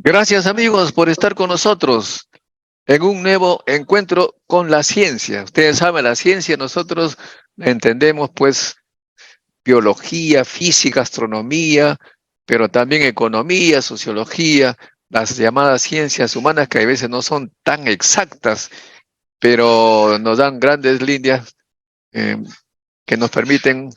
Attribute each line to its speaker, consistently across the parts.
Speaker 1: Gracias amigos por estar con nosotros en un nuevo encuentro con la ciencia. Ustedes saben, la ciencia nosotros la entendemos pues biología, física, astronomía, pero también economía, sociología, las llamadas ciencias humanas que a veces no son tan exactas, pero nos dan grandes líneas eh, que nos permiten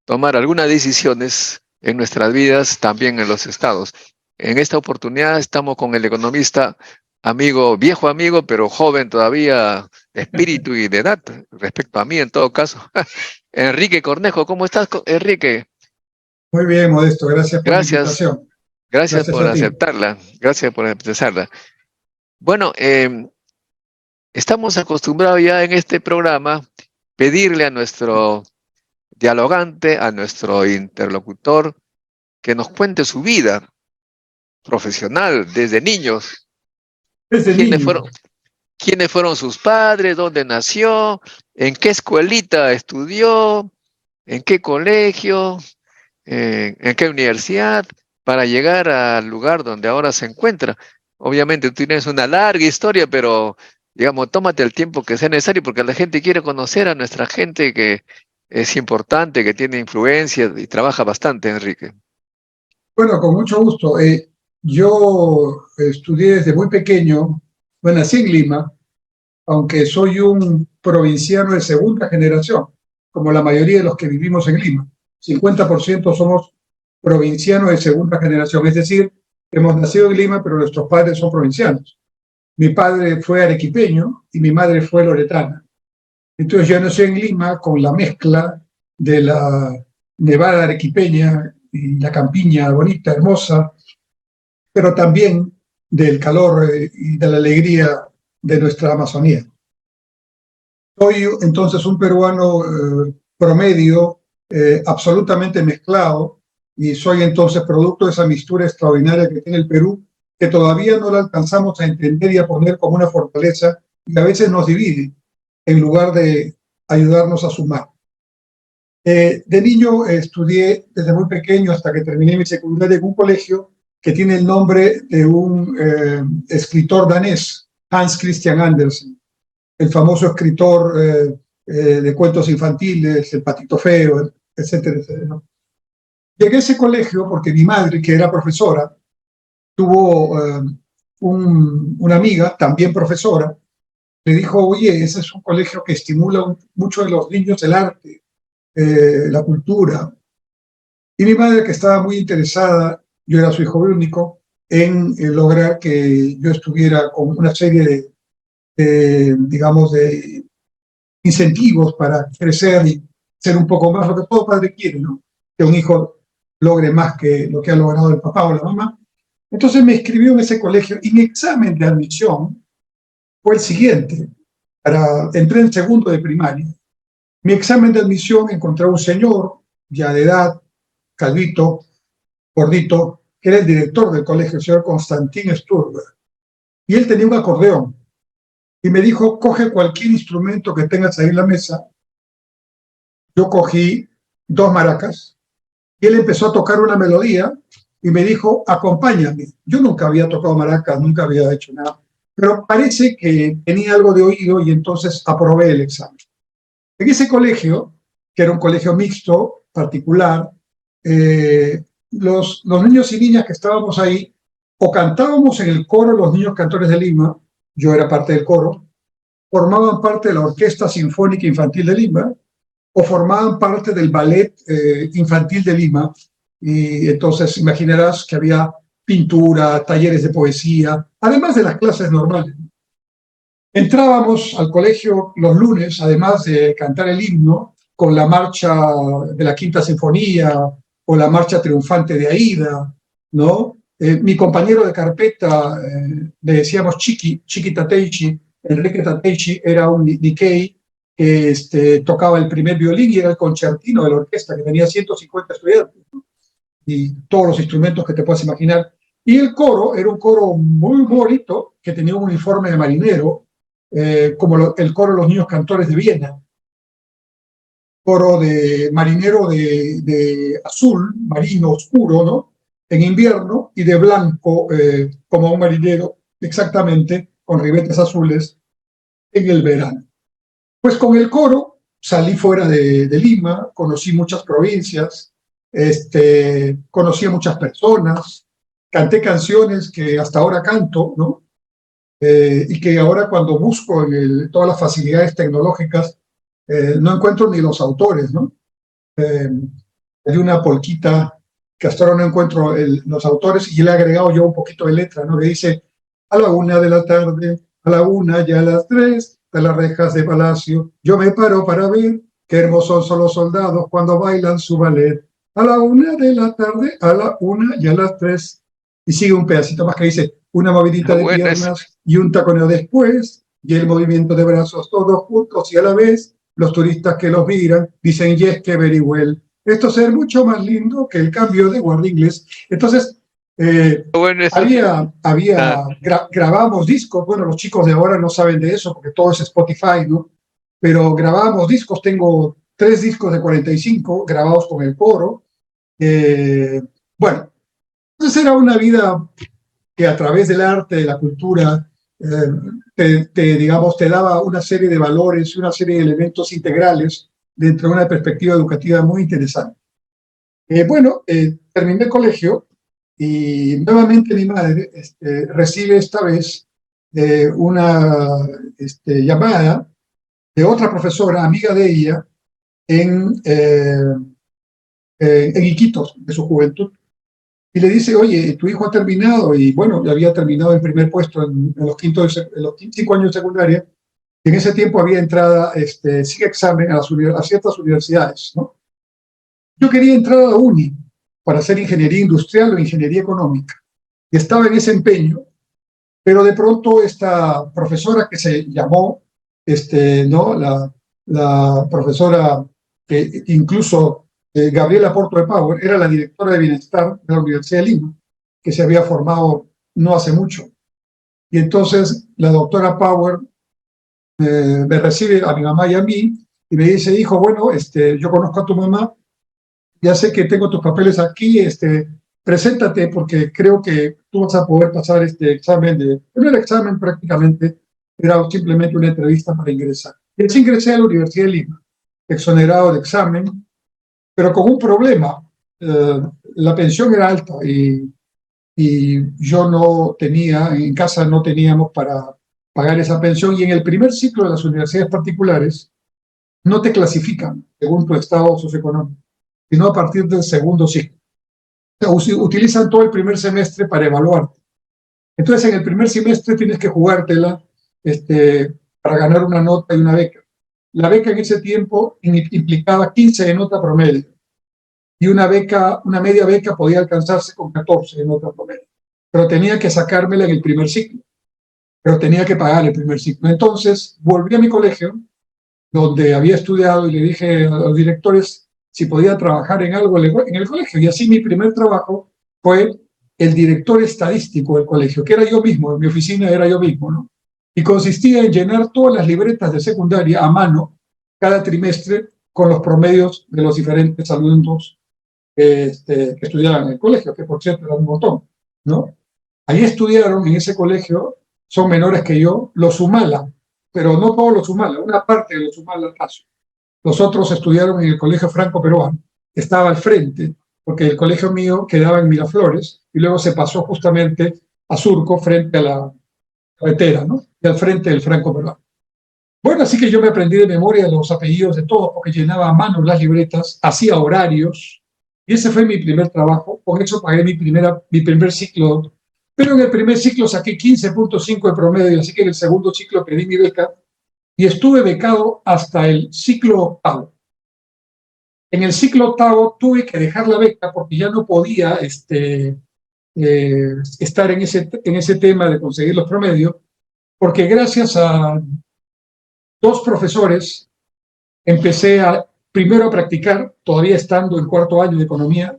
Speaker 1: tomar algunas decisiones en nuestras vidas, también en los estados. En esta oportunidad estamos con el economista amigo, viejo amigo, pero joven todavía de espíritu y de edad, respecto a mí en todo caso. Enrique Cornejo, ¿cómo estás, Enrique?
Speaker 2: Muy bien, Modesto, gracias por la
Speaker 1: Gracias,
Speaker 2: invitación.
Speaker 1: gracias
Speaker 2: Gracias
Speaker 1: por
Speaker 2: a ti.
Speaker 1: aceptarla, gracias por aceptarla. Bueno, estamos acostumbrados ya en este programa pedirle a nuestro dialogante, a nuestro interlocutor, que nos cuente su vida profesional desde niños.
Speaker 2: Desde
Speaker 1: ¿Quiénes
Speaker 2: niño.
Speaker 1: fueron, quiénes fueron sus padres? ¿Dónde nació? ¿En qué escuelita estudió? ¿En qué colegio? ¿En qué universidad? Para llegar al lugar donde ahora se encuentra. Obviamente tú tienes una larga historia, pero digamos, tómate el tiempo que sea necesario porque la gente quiere conocer a nuestra gente que es importante, que tiene influencia y trabaja bastante, Enrique.
Speaker 2: Bueno, con mucho gusto. Yo estudié desde muy pequeño, bueno, nací en Lima, aunque soy un provinciano de segunda generación, como la mayoría de los que vivimos en Lima. 50% somos provincianos de segunda generación, es decir, hemos nacido en Lima, pero nuestros padres son provincianos. Mi padre fue arequipeño y mi madre fue loretana. Entonces yo nací en Lima con la mezcla de la nevada arequipeña y la campiña bonita, hermosa, pero también del calor y de la alegría de nuestra Amazonía. Soy entonces un peruano promedio, absolutamente mezclado, y soy entonces producto de esa mixtura extraordinaria que tiene el Perú, que todavía no la alcanzamos a entender y a poner como una fortaleza, y a veces nos divide, en lugar de ayudarnos a sumar. De niño estudié desde muy pequeño hasta que terminé mi secundaria en un colegio que tiene el nombre de un escritor danés, Hans Christian Andersen, el famoso escritor de cuentos infantiles, El Patito Feo, etcétera, etcétera, ¿no? Llegué a ese colegio porque mi madre, que era profesora, tuvo una amiga, también profesora, le dijo, oye, ese es un colegio que estimula mucho de los niños el arte, la cultura. Y mi madre, que estaba muy interesada, yo era su hijo único, en lograr que yo estuviera con una serie digamos, de incentivos para crecer y ser un poco más lo que todo padre quiere, ¿no? Que un hijo logre más que lo que ha logrado el papá o la mamá. Entonces me inscribió en ese colegio y mi examen de admisión fue el siguiente. Entré en segundo de primaria. Mi examen de admisión encontré a un señor ya de edad, calvito, gordito, que era el director del colegio, el señor Constantin Sturber. Y él tenía un acordeón. Y me dijo, coge cualquier instrumento que tengas ahí en la mesa. Yo cogí dos maracas y él empezó a tocar una melodía y me dijo, acompáñame. Yo nunca había tocado maracas, nunca había hecho nada, pero parece que tenía algo de oído y entonces aprobé el examen. En ese colegio, que era un colegio mixto, particular, los niños y niñas que estábamos ahí, o cantábamos en el coro los niños cantores de Lima, yo era parte del coro, formaban parte de la Orquesta Sinfónica Infantil de Lima, o formaban parte del Ballet Infantil de Lima, y entonces imaginarás que había pintura, talleres de poesía, además de las clases normales. Entrábamos al colegio los lunes, además de cantar el himno, con la marcha de la Quinta Sinfonía o la marcha triunfante de Aida, ¿no? Mi compañero de carpeta, le decíamos Chiqui Tateichi, Enrique Tateichi era un Nikkei que tocaba el primer violín y era el concertino de la orquesta, que tenía 150 estudiantes, ¿no? Y todos los instrumentos que te puedas imaginar. Y el coro era un coro muy bonito, que tenía un uniforme de marinero, como el coro de los niños cantores de Viena, coro de marinero de azul, marino oscuro, ¿no? en invierno y de blanco como un marinero, exactamente, con ribetes azules en el verano. Pues con el coro salí fuera de Lima, conocí muchas provincias, conocí a muchas personas, canté canciones que hasta ahora canto, ¿no? Y que ahora cuando busco en todas las facilidades tecnológicas, no encuentro ni los autores, ¿no? Hay una polquita que hasta ahora no encuentro los autores y le he agregado yo un poquito de letra, ¿no? Que dice, a la 1 de la tarde, a la 1 y a las 3, de las rejas de palacio, yo me paro para ver qué hermosos son los soldados cuando bailan su ballet. A la 1 de la tarde, a la 1 y a las 3. Y sigue un pedacito más que dice, una movidita de
Speaker 1: Bueno, es,
Speaker 2: piernas y un taconeo después, y el movimiento de brazos todos juntos y a la vez, los turistas que los miran dicen, yes, que very well. Esto es mucho más lindo que el cambio de guardia inglés. Entonces,
Speaker 1: bueno, eso, ah,
Speaker 2: grabamos discos, bueno, los chicos de ahora no saben de eso porque todo es Spotify, ¿no? Pero grabamos discos, tengo 3 discos de 45 grabados con el coro. Bueno, entonces era una vida que a través del arte, de la cultura, digamos, te daba una serie de valores, una serie de elementos integrales dentro de una perspectiva educativa muy interesante. Terminé el colegio y nuevamente mi madre recibe esta vez una llamada de otra profesora, amiga de ella, en Iquitos, de su juventud, y le dice, oye, tu hijo ha terminado, y bueno, ya había terminado en primer puesto en los 5 años de secundaria, y en ese tiempo había entrada sin examen a ciertas universidades, ¿no? Yo quería entrar a la UNI para hacer ingeniería industrial o ingeniería económica, y estaba en ese empeño, pero de pronto esta profesora que se llamó, ¿no? La profesora que incluso Gabriela Porto de Power era la directora de bienestar de la Universidad de Lima, que se había formado no hace mucho. Y entonces la doctora Power me recibe a mi mamá y a mí y me dice, hijo, bueno, yo conozco a tu mamá, ya sé que tengo tus papeles aquí, preséntate porque creo que tú vas a poder pasar este examen. No era examen prácticamente, era simplemente una entrevista para ingresar. Y así ingresé a la Universidad de Lima, exonerado de examen, pero con un problema. La pensión era alta y yo no tenía, en casa no teníamos para pagar esa pensión, y en el primer ciclo de las universidades particulares no te clasifican según tu estado socioeconómico, sino a partir del segundo ciclo. O sea, utilizan todo el primer semestre para evaluarte. Entonces, en el primer semestre tienes que jugártela para ganar una nota y una beca. La beca en ese tiempo implicaba 15 de nota promedio, y una media beca podía alcanzarse con 14 de nota promedio. Pero tenía que sacármela en el primer ciclo, pero tenía que pagar el primer ciclo. Entonces, volví a mi colegio, donde había estudiado, y le dije a los directores si podía trabajar en algo en el colegio. Y así mi primer trabajo fue el director estadístico del colegio, que era yo mismo, en mi oficina era yo mismo, ¿no? Y consistía en llenar todas las libretas de secundaria a mano cada trimestre con los promedios de los diferentes alumnos que estudiaban en el colegio, que por cierto eran un montón, ¿no? Ahí estudiaron en ese colegio, son menores que yo, los Humala, pero no todos los Humala, una parte de los Humala al caso. Los otros estudiaron en el Colegio Franco Peruano, que estaba al frente, porque el colegio mío quedaba en Miraflores y luego se pasó justamente a Surco, frente a la carretera, ¿no? Y al frente del Franco Peruano. Bueno, así que yo me aprendí de memoria los apellidos de todos, porque llenaba a mano las libretas, hacía horarios, y ese fue mi primer trabajo. Con eso pagué mi primer ciclo, pero en el primer ciclo saqué 15.5 de promedio, así que en el segundo ciclo pedí mi beca y estuve becado hasta el ciclo octavo. En el ciclo octavo tuve que dejar la beca porque ya no podía estar en ese tema de conseguir los promedios, porque gracias a 2 profesores empecé primero a practicar, todavía estando en cuarto año de economía.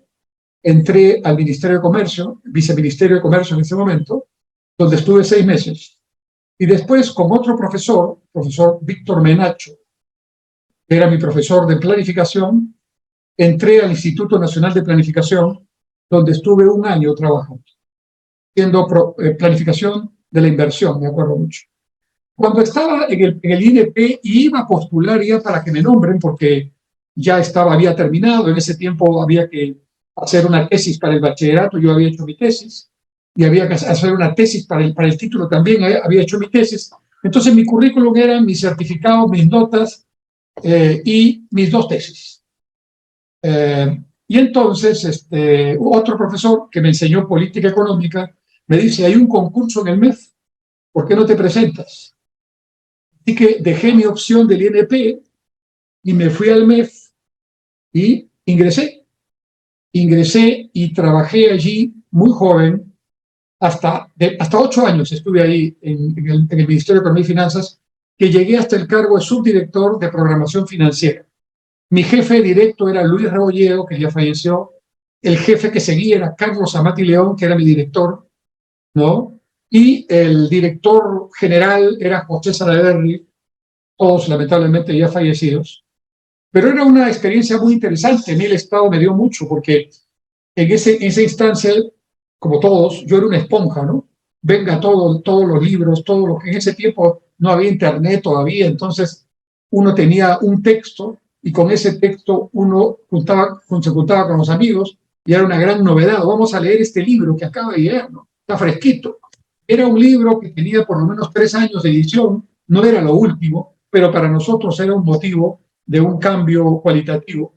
Speaker 2: Entré al Ministerio de Comercio, viceministerio de Comercio en ese momento, donde estuve 6 meses. Y después, con otro profesor Víctor Menacho, que era mi profesor de planificación, entré al Instituto Nacional de Planificación, donde estuve un año trabajando, haciendo planificación de la inversión, me acuerdo mucho. Cuando estaba en el INP, iba a postular ya para que me nombren, porque ya había terminado. En ese tiempo había que hacer una tesis para el bachillerato, yo había hecho mi tesis, y había que hacer una tesis para el título también, había hecho mi tesis. Entonces mi currículum era mi certificado, mis notas y mis 2 tesis. Y entonces otro profesor que me enseñó política económica me dice, hay un concurso en el MEF, ¿por qué no te presentas? Así que dejé mi opción del INP y me fui al MEF y ingresé. Ingresé y trabajé allí muy joven, hasta 8 años estuve ahí en el Ministerio de Economía y Finanzas, que llegué hasta el cargo de subdirector de programación financiera. Mi jefe directo era Luis Rebolledo, que ya falleció. El jefe que seguía era Carlos Amati León, que era mi director, ¿no? Y el director general era José Salaverry, todos lamentablemente ya fallecidos. Pero era una experiencia muy interesante. A mí el Estado me dio mucho, porque en esa instancia, como todos, yo era una esponja, ¿no? Venga todos los libros, todo lo que en ese tiempo no había internet todavía, entonces uno tenía un texto y con ese texto uno se juntaba con los amigos y era una gran novedad. Vamos a leer este libro que acaba de llegar, ¿no? Está fresquito. Era un libro que tenía por lo menos 3 años de edición, no era lo último, pero para nosotros era un motivo de un cambio cualitativo.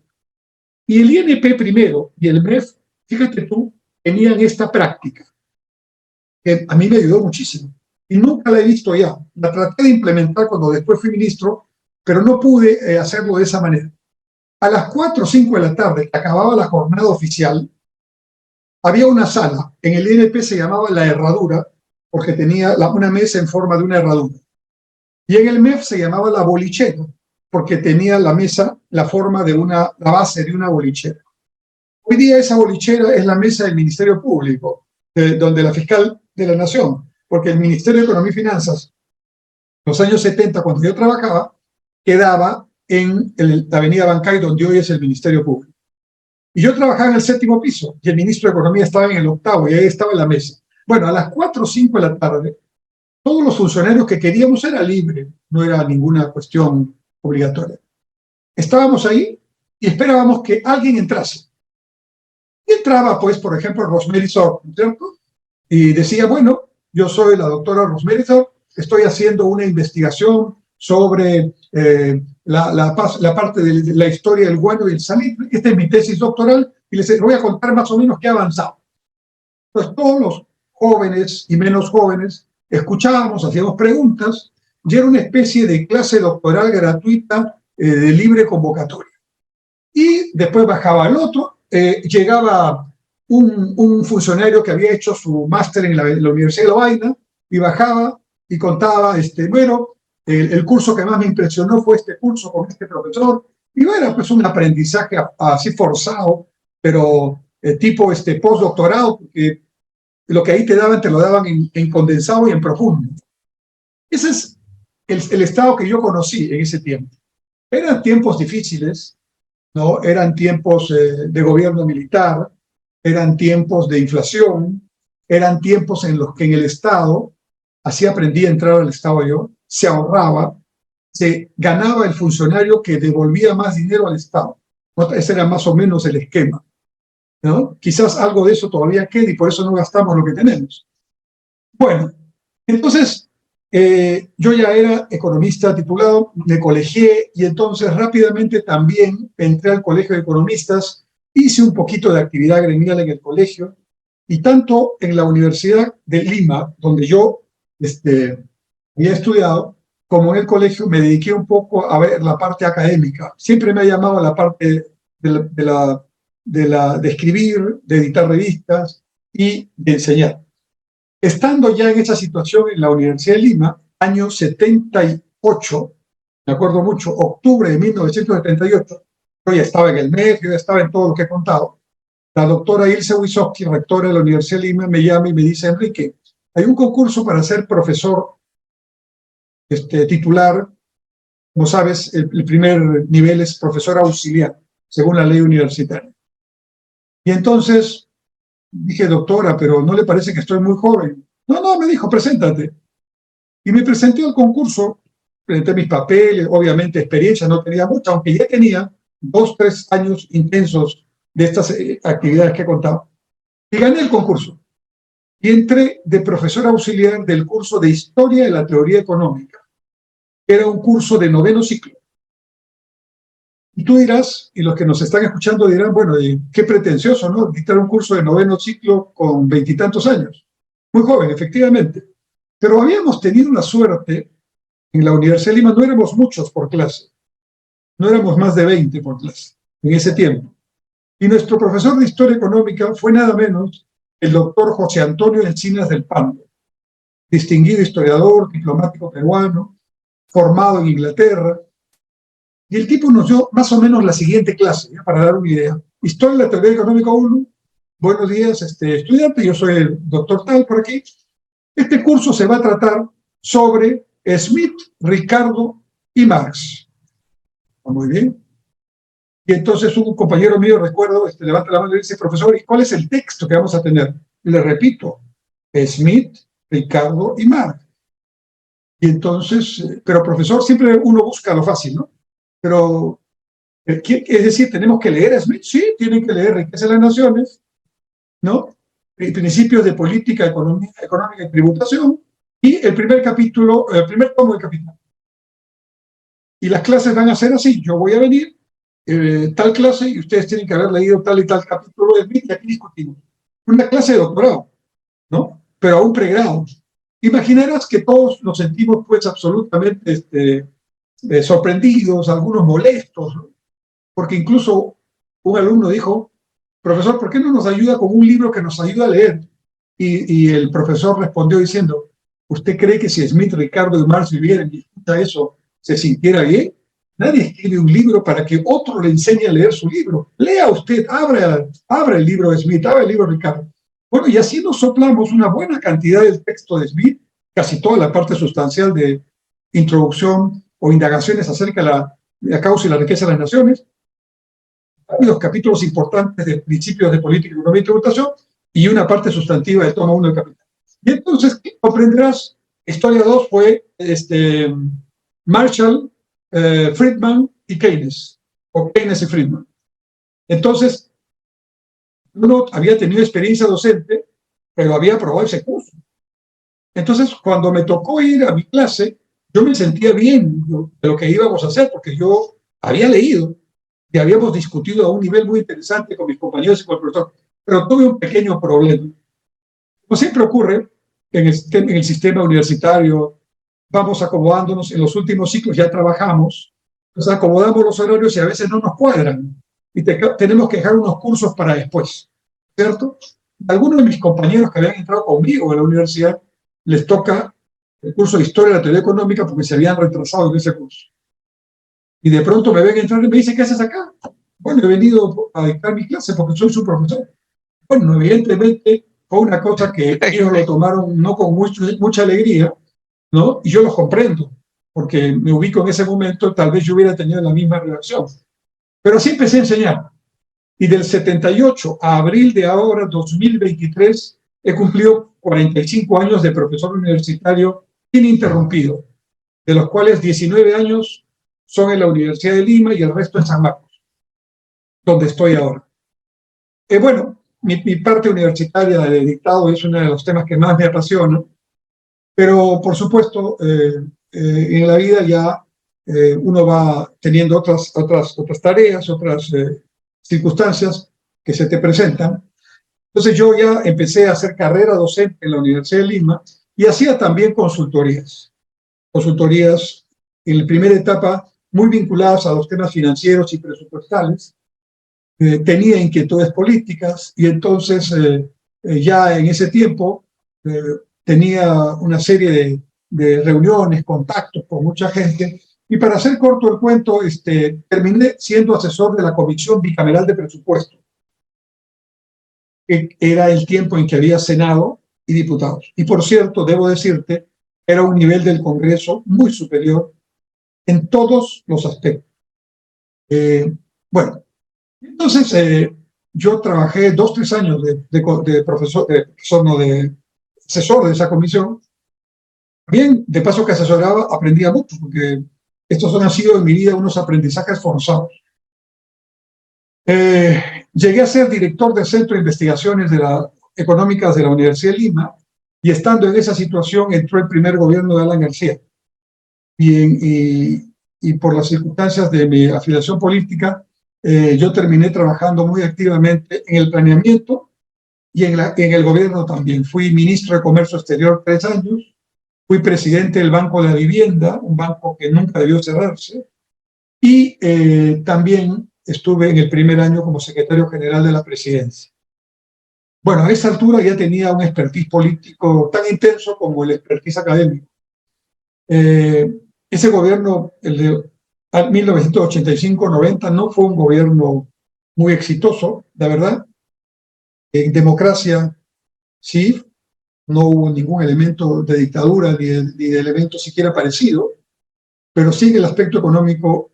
Speaker 2: Y el INP primero y el MEF, fíjate tú, tenían esta práctica, que a mí me ayudó muchísimo. Y nunca la he visto ya. La traté de implementar cuando después fui ministro, pero no pude hacerlo de esa manera. A las 4 o 5 de la tarde, que acababa la jornada oficial, había una sala. En el INP se llamaba La Herradura, porque tenía una mesa en forma de una herradura. Y en el MEF se llamaba La Bolichera, porque tenía la mesa la forma de la base de una bolichera. Hoy día esa bolichera es la mesa del Ministerio Público, donde la fiscal de la Nación, porque el Ministerio de Economía y Finanzas, en los años 70, cuando yo trabajaba, quedaba en la avenida Bancay, donde hoy es el Ministerio Público. Y yo trabajaba en el 7º piso, y el ministro de Economía estaba en el 8º, y ahí estaba en la mesa. Bueno, a las 4 o 5 de la tarde, todos los funcionarios que queríamos era libre, no era ninguna cuestión obligatoria. Estábamos ahí y esperábamos que alguien entrase. Y entraba, pues, por ejemplo, Rosemary Sor, ¿cierto? Y decía, bueno, yo soy la doctora Rosemary Sor, estoy haciendo una investigación sobre la parte de la historia del guano y el salitre. Esta es mi tesis doctoral y les voy a contar más o menos qué ha avanzado. Pues todos los jóvenes y menos jóvenes escuchábamos, hacíamos preguntas, y era una especie de clase doctoral gratuita de libre convocatoria. Y después bajaba el otro, llegaba un funcionario que había hecho su máster en la Universidad de Lovaina y bajaba y contaba, bueno, el curso que más me impresionó fue este curso con este profesor. Y no era pues un aprendizaje así forzado, pero tipo postdoctorado, porque lo que ahí te daban, te lo daban en condensado y en profundo. Ese es el estado que yo conocí en ese tiempo. Eran tiempos difíciles, ¿no? Eran tiempos de gobierno militar, eran tiempos de inflación, eran tiempos en los que en el Estado, así aprendí a entrar al Estado yo, se ahorraba, se ganaba el funcionario que devolvía más dinero al Estado. Ese era más o menos el esquema, ¿no? Quizás algo de eso todavía quede y por eso no gastamos lo que tenemos. Bueno, entonces yo ya era economista titulado, me colegié y entonces rápidamente también entré al Colegio de Economistas, hice un poquito de actividad gremial en el colegio y tanto en la Universidad de Lima, donde yo había estudiado, como en el colegio me dediqué un poco a ver la parte académica. Siempre me ha llamado la parte de escribir, de editar revistas y de enseñar. Estando ya en esa situación en la Universidad de Lima, año 78, me acuerdo mucho, octubre de 1978, yo ya estaba en el MEF, yo ya estaba en todo lo que he contado. La doctora Ilse Wisowski, rectora de la Universidad de Lima, me llama y me dice, Enrique, hay un concurso para ser profesor titular. Como sabes, el primer nivel es profesor auxiliar, según la ley universitaria. Y entonces Dije, doctora, pero ¿no le parece que estoy muy joven? No, no, me dijo, preséntate. Y me presenté al concurso, presenté mis papeles, obviamente experiencia no tenía mucha, aunque ya tenía 2, 3 años intensos de estas actividades que he contado. Y gané el concurso. Y entré de profesor auxiliar del curso de Historia de la Teoría Económica, que era un curso de 9º ciclo. Y tú dirás, y los que nos están escuchando dirán, bueno, qué pretencioso, ¿no? Dictar un curso de 9º ciclo con 20 y tantos años. Muy joven, efectivamente. Pero habíamos tenido una suerte en la Universidad de Lima, no éramos muchos por clase, no éramos más de 20 por clase en ese tiempo. Y nuestro profesor de Historia Económica fue nada menos el doctor José Antonio Encinas del Pando, distinguido historiador, diplomático peruano, formado en Inglaterra. Y el tipo nos dio más o menos la siguiente clase, ¿ya? Para dar una idea. Historia de la Teoría Económica 1. Buenos días, estudiante, yo soy el doctor tal por aquí. Este curso se va a tratar sobre Smith, Ricardo y Marx. Muy bien. Y entonces un compañero mío, recuerdo, levanta la mano y dice, profesor, ¿y cuál es el texto que vamos a tener? Y le repito, Smith, Ricardo y Marx. Y entonces, pero profesor, siempre uno busca lo fácil, ¿no? Pero, es decir, ¿tenemos que leer a Smith? Sí, tienen que leer Riqueza de las Naciones, ¿no? Principios de política económica y tributación, y el primer capítulo, el primer tomo de Capital. Y las clases van a ser así, yo voy a venir, tal clase, y ustedes tienen que haber leído tal y tal capítulo de Smith, y aquí discutimos. Una clase de doctorado, ¿no? Pero a un pregrado. Imaginarás que todos nos sentimos, pues, absolutamente sorprendidos, algunos molestos, ¿no? Porque incluso un alumno dijo, profesor, ¿por qué no nos ayuda con un libro que nos ayuda a leer? Y el profesor respondió diciendo, ¿usted cree que si Smith, Ricardo y Marx vivieran y escucha eso, se sintiera bien? Nadie escribe un libro para que otro le enseñe a leer su libro. Lea usted, abra el libro de Smith, abra el libro de Ricardo. Bueno, y así nos soplamos una buena cantidad del texto de Smith, casi toda la parte sustancial de introducción o indagaciones acerca de la causa y la riqueza de las naciones, los capítulos importantes de principios de política, economía y tributación, y una parte sustantiva del tomo 1 del Capital. Y entonces, comprenderás, Historia 2 fue Marshall, Friedman y Keynes, o Keynes y Friedman. Entonces, uno había tenido experiencia docente, pero había aprobado ese curso. Entonces, cuando me tocó ir a mi clase, yo me sentía bien de lo que íbamos a hacer, porque yo había leído y habíamos discutido a un nivel muy interesante con mis compañeros y con el profesor, pero tuve un pequeño problema. Como siempre ocurre en el sistema universitario, vamos acomodándonos, en los últimos ciclos ya trabajamos, nos acomodamos los horarios y a veces no nos cuadran, y tenemos que dejar unos cursos para después, ¿cierto? Algunos de mis compañeros que habían entrado conmigo a la universidad, les toca el curso de Historia de la Teoría Económica porque se habían retrasado en ese curso. Y de pronto me ven entrar y me dicen, ¿qué haces acá? Bueno, he venido a dictar mi clase porque soy su profesor. Bueno, evidentemente fue una cosa que ellos lo tomaron no con mucha alegría, ¿no? Y yo los comprendo, porque me ubico en ese momento, tal vez yo hubiera tenido la misma reacción. Pero así empecé a enseñar. Y del 78 a abril de ahora, 2023, he cumplido 45 años de profesor universitario ininterrumpido, de los cuales 19 años son en la Universidad de Lima y el resto en San Marcos, donde estoy ahora. Bueno, mi parte universitaria de dictado es uno de los temas que más me apasiona, pero por supuesto, en la vida ya uno va teniendo otras tareas, otras circunstancias que se te presentan. Entonces yo ya empecé a hacer carrera docente en la Universidad de Lima y hacía también consultorías en la primera etapa muy vinculadas a los temas financieros y presupuestales. Tenía inquietudes políticas y entonces ya en ese tiempo tenía una serie de reuniones, contactos con mucha gente. Y para hacer corto el cuento, terminé siendo asesor de la Comisión Bicameral de Presupuesto, que era el tiempo en que había Senado y diputados. Y por cierto, debo decirte, era un nivel del Congreso muy superior en todos los aspectos. Bueno, entonces yo trabajé 2, 3 años de profesor, no, de asesor de esa comisión. Bien, de paso que asesoraba, aprendía mucho, porque estos han sido en mi vida unos aprendizajes forzados. Llegué a ser director del Centro de Investigaciones Económicas de la Universidad de Lima, y estando en esa situación entró el primer gobierno de Alan García. Y por las circunstancias de mi afiliación política, yo terminé trabajando muy activamente en el planeamiento y en el gobierno también. Fui ministro de Comercio Exterior 3 años, fui presidente del Banco de la Vivienda, un banco que nunca debió cerrarse, y también estuve en el primer año como secretario general de la presidencia. Bueno, a esa altura ya tenía un expertise político tan intenso como el expertise académico. Ese gobierno, el de 1985-90, no fue un gobierno muy exitoso, la verdad. En democracia, sí, no hubo ningún elemento de dictadura ni de elemento siquiera parecido, pero sí en el aspecto económico,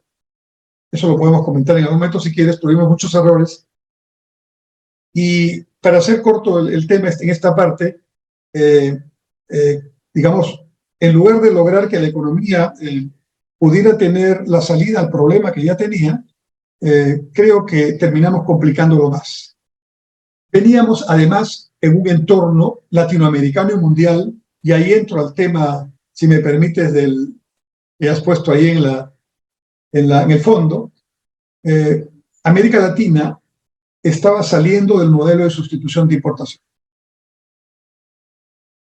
Speaker 2: eso lo podemos comentar en algún momento si quieres, tuvimos muchos errores. Y para hacer corto el tema en esta parte, digamos, en lugar de lograr que la economía pudiera tener la salida al problema que ya tenía, creo que terminamos complicándolo más. Veníamos además en un entorno latinoamericano y mundial, y ahí entro al tema, si me permites, que has puesto ahí en el fondo. América Latina estaba saliendo del modelo de sustitución de importación.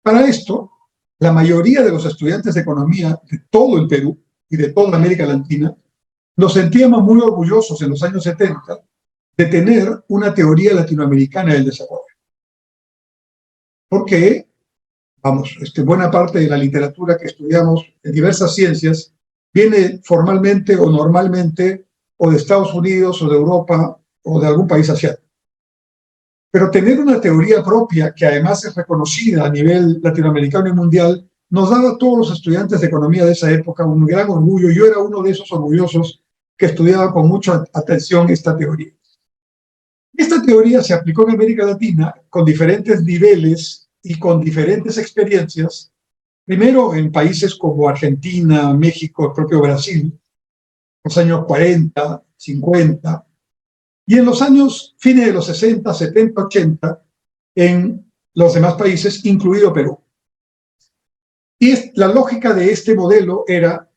Speaker 2: Para esto, la mayoría de los estudiantes de economía de todo el Perú y de toda América Latina nos sentíamos muy orgullosos en los años 70 de tener una teoría latinoamericana del desarrollo. Porque, vamos, buena parte de la literatura que estudiamos en diversas ciencias viene formalmente o normalmente o de Estados Unidos o de Europa o de algún país asiático. Pero tener una teoría propia, que además es reconocida a nivel latinoamericano y mundial, nos daba a todos los estudiantes de economía de esa época un gran orgullo. Yo era uno de esos orgullosos que estudiaba con mucha atención esta teoría. Esta teoría se aplicó en América Latina con diferentes niveles y con diferentes experiencias, primero en países como Argentina, México, el propio Brasil, los años 40, 50, y en los años, fines de los 60, 70, 80, en los demás países, incluido Perú. Y la lógica de este modelo era,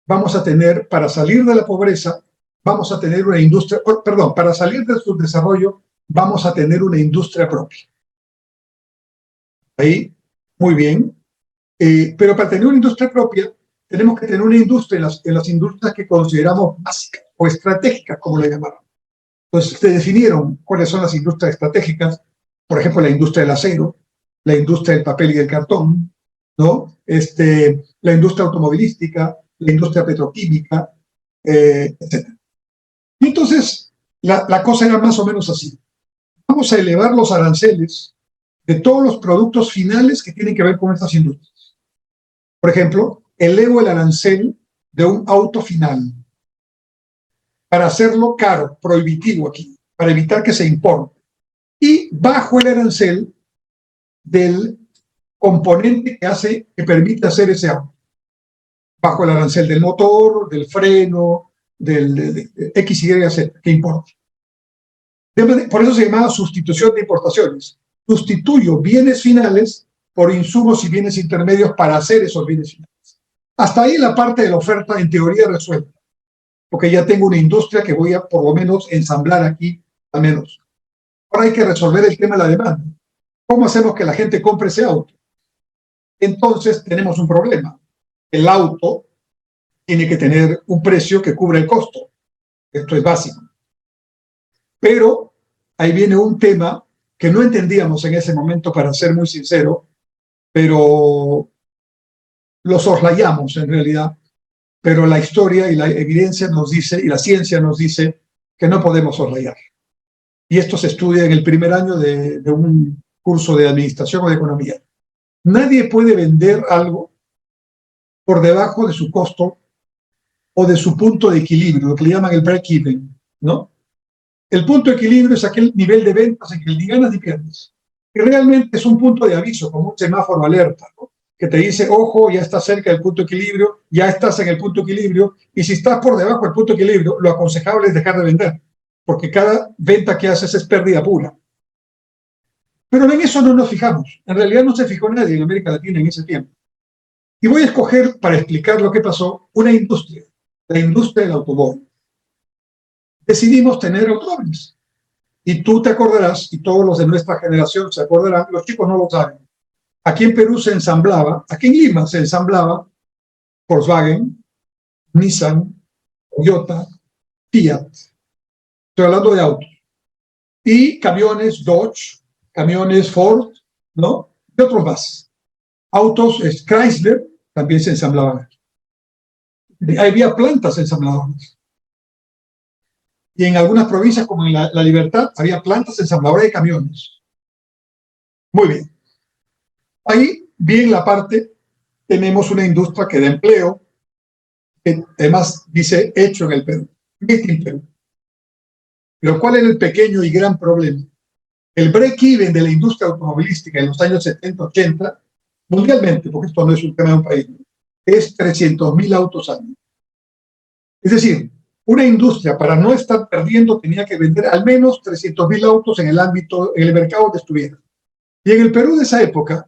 Speaker 2: vamos a tener, para salir de la pobreza, vamos a tener una industria, perdón, para salir del subdesarrollo, vamos a tener una industria propia. Ahí, muy bien. Pero para tener una industria propia, tenemos que tener una industria en las industrias que consideramos básicas o estratégicas, como le llamaron. Entonces, se definieron cuáles son las industrias estratégicas, por ejemplo, la industria del acero, la industria del papel y del cartón, ¿no? La industria automovilística, la industria petroquímica, etc. Y entonces, la cosa era más o menos así. Vamos a elevar los aranceles de todos los productos finales que tienen que ver con estas industrias. Por ejemplo, elevo el arancel de un auto final para hacerlo caro, prohibitivo aquí, para evitar que se importe. Y bajo el arancel del componente que permite hacer ese auto. Bajo el arancel del motor, del freno, del X, Y, Z, que importa. Por eso se llamaba sustitución de importaciones. Sustituyo bienes finales por insumos y bienes intermedios para hacer esos bienes finales. Hasta ahí la parte de la oferta en teoría resuelta, porque ya tengo una industria que voy a por lo menos ensamblar aquí, al menos. Ahora hay que resolver el tema de la demanda. ¿Cómo hacemos que la gente compre ese auto? Entonces tenemos un problema. El auto tiene que tener un precio que cubra el costo. Esto es básico. Pero ahí viene un tema que no entendíamos en ese momento, para ser muy sincero, pero lo soslayamos en realidad. Pero la historia y la evidencia nos dice, y la ciencia nos dice, que no podemos soslayar. Y esto se estudia en el primer año de un curso de administración o de economía. Nadie puede vender algo por debajo de su costo o de su punto de equilibrio, lo que le llaman el break-even, ¿no? El punto de equilibrio es aquel nivel de ventas en que ni ganas ni pierdes. Y realmente es un punto de aviso, como un semáforo alerta, ¿no? Que te dice, ojo, ya estás cerca del punto de equilibrio, ya estás en el punto de equilibrio, y si estás por debajo del punto de equilibrio, lo aconsejable es dejar de vender, porque cada venta que haces es pérdida pura. Pero en eso no nos fijamos. En realidad no se fijó nadie en América Latina en ese tiempo. Y voy a escoger, para explicar lo que pasó, una industria, la industria del automóvil. Decidimos tener automóviles. Y tú te acordarás, y todos los de nuestra generación se acordarán, los chicos no lo saben. Aquí en Perú se ensamblaba, aquí en Lima se ensamblaba Volkswagen, Nissan, Toyota, Fiat. Estoy hablando de autos. Y camiones Dodge, camiones Ford, ¿no? Y otros más. Autos Chrysler también se ensamblaban aquí. Había plantas ensambladoras. Y en algunas provincias, como en la Libertad, había plantas ensambladoras de camiones. Muy bien. Ahí, bien la parte, tenemos una industria que da empleo, que además dice hecho en el Perú, made in Perú. Pero ¿cuál era el pequeño y gran problema? El break-even de la industria automovilística en los años 70, 80, mundialmente, porque esto no es un tema de un país, es 300.000 autos al año. Es decir, una industria para no estar perdiendo tenía que vender al menos 300.000 autos en el ámbito, en el mercado donde estuviera. Y en el Perú de esa época,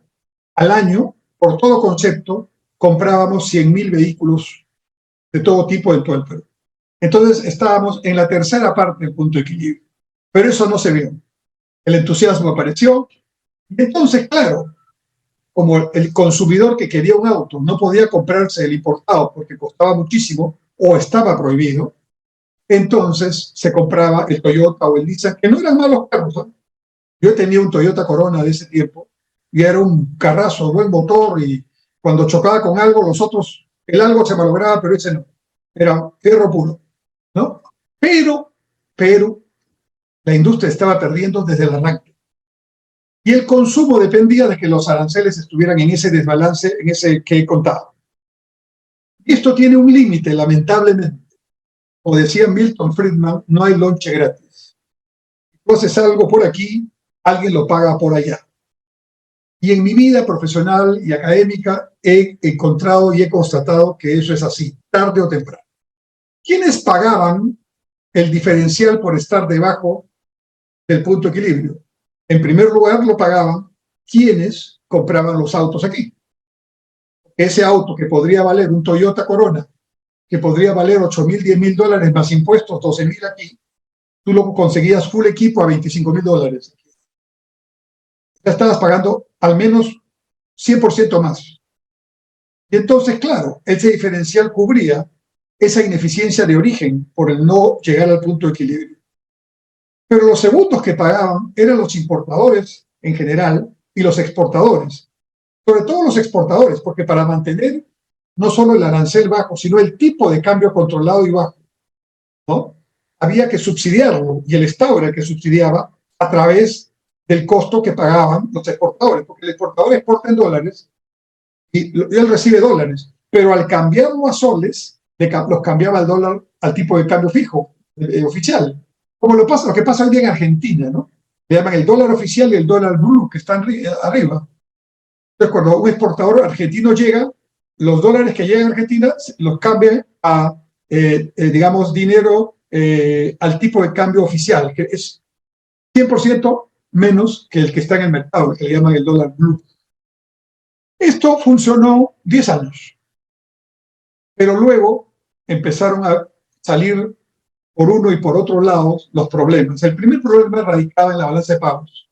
Speaker 2: al año, por todo concepto, comprábamos 100.000 vehículos de todo tipo en todo el Perú. Entonces estábamos en la tercera parte del punto de equilibrio. Pero eso no se vio. El entusiasmo apareció. Y entonces, claro, como el consumidor que quería un auto no podía comprarse el importado porque costaba muchísimo o estaba prohibido, entonces se compraba el Toyota o el Nissan, que no eran malos carros, ¿eh? Yo tenía un Toyota Corona de ese tiempo y era un carrazo, buen motor, y cuando chocaba con algo, los otros, el algo se malograba, pero ese no. Era fierro puro, ¿no? Pero la industria estaba perdiendo desde el arranque. Y el consumo dependía de que los aranceles estuvieran en ese desbalance, en ese que he contado. Y esto tiene un límite, lamentablemente. Como decía Milton Friedman, no hay lonche gratis. Entonces algo por aquí, alguien lo paga por allá. Y en mi vida profesional y académica he encontrado y he constatado que eso es así, tarde o temprano. ¿Quiénes pagaban el diferencial por estar debajo del punto de equilibrio? En primer lugar, lo pagaban quienes compraban los autos aquí. Ese auto que podría valer un Toyota Corona, que podría valer $8,000, $10,000 más impuestos, $12,000 aquí, tú lo conseguías full equipo a $25,000. Ya estabas pagando al menos 100% más. Y entonces, claro, ese diferencial cubría esa ineficiencia de origen por el no llegar al punto de equilibrio. Pero los segundos que pagaban eran los importadores en general y los exportadores. Sobre todo los exportadores, porque para mantener no solo el arancel bajo, sino el tipo de cambio controlado y bajo, ¿no? Había que subsidiarlo, y el Estado era el que subsidiaba a través del costo que pagaban los exportadores, porque el exportador exporta en dólares y él recibe dólares, pero al cambiarlo a soles, los cambiaba al dólar al tipo de cambio fijo, oficial. Como lo que pasa hoy día en Argentina, ¿no? Le llaman el dólar oficial y el dólar blue, que están arriba. Entonces, cuando un exportador argentino llega, los dólares que llegan a Argentina los cambia a, digamos, dinero al tipo de cambio oficial, que es 100% menos que el que está en el mercado, que le llaman el dólar blue. Esto funcionó 10 años, pero luego empezaron a salir por uno y por otro lado los problemas. El primer problema radicaba en la balanza de pagos,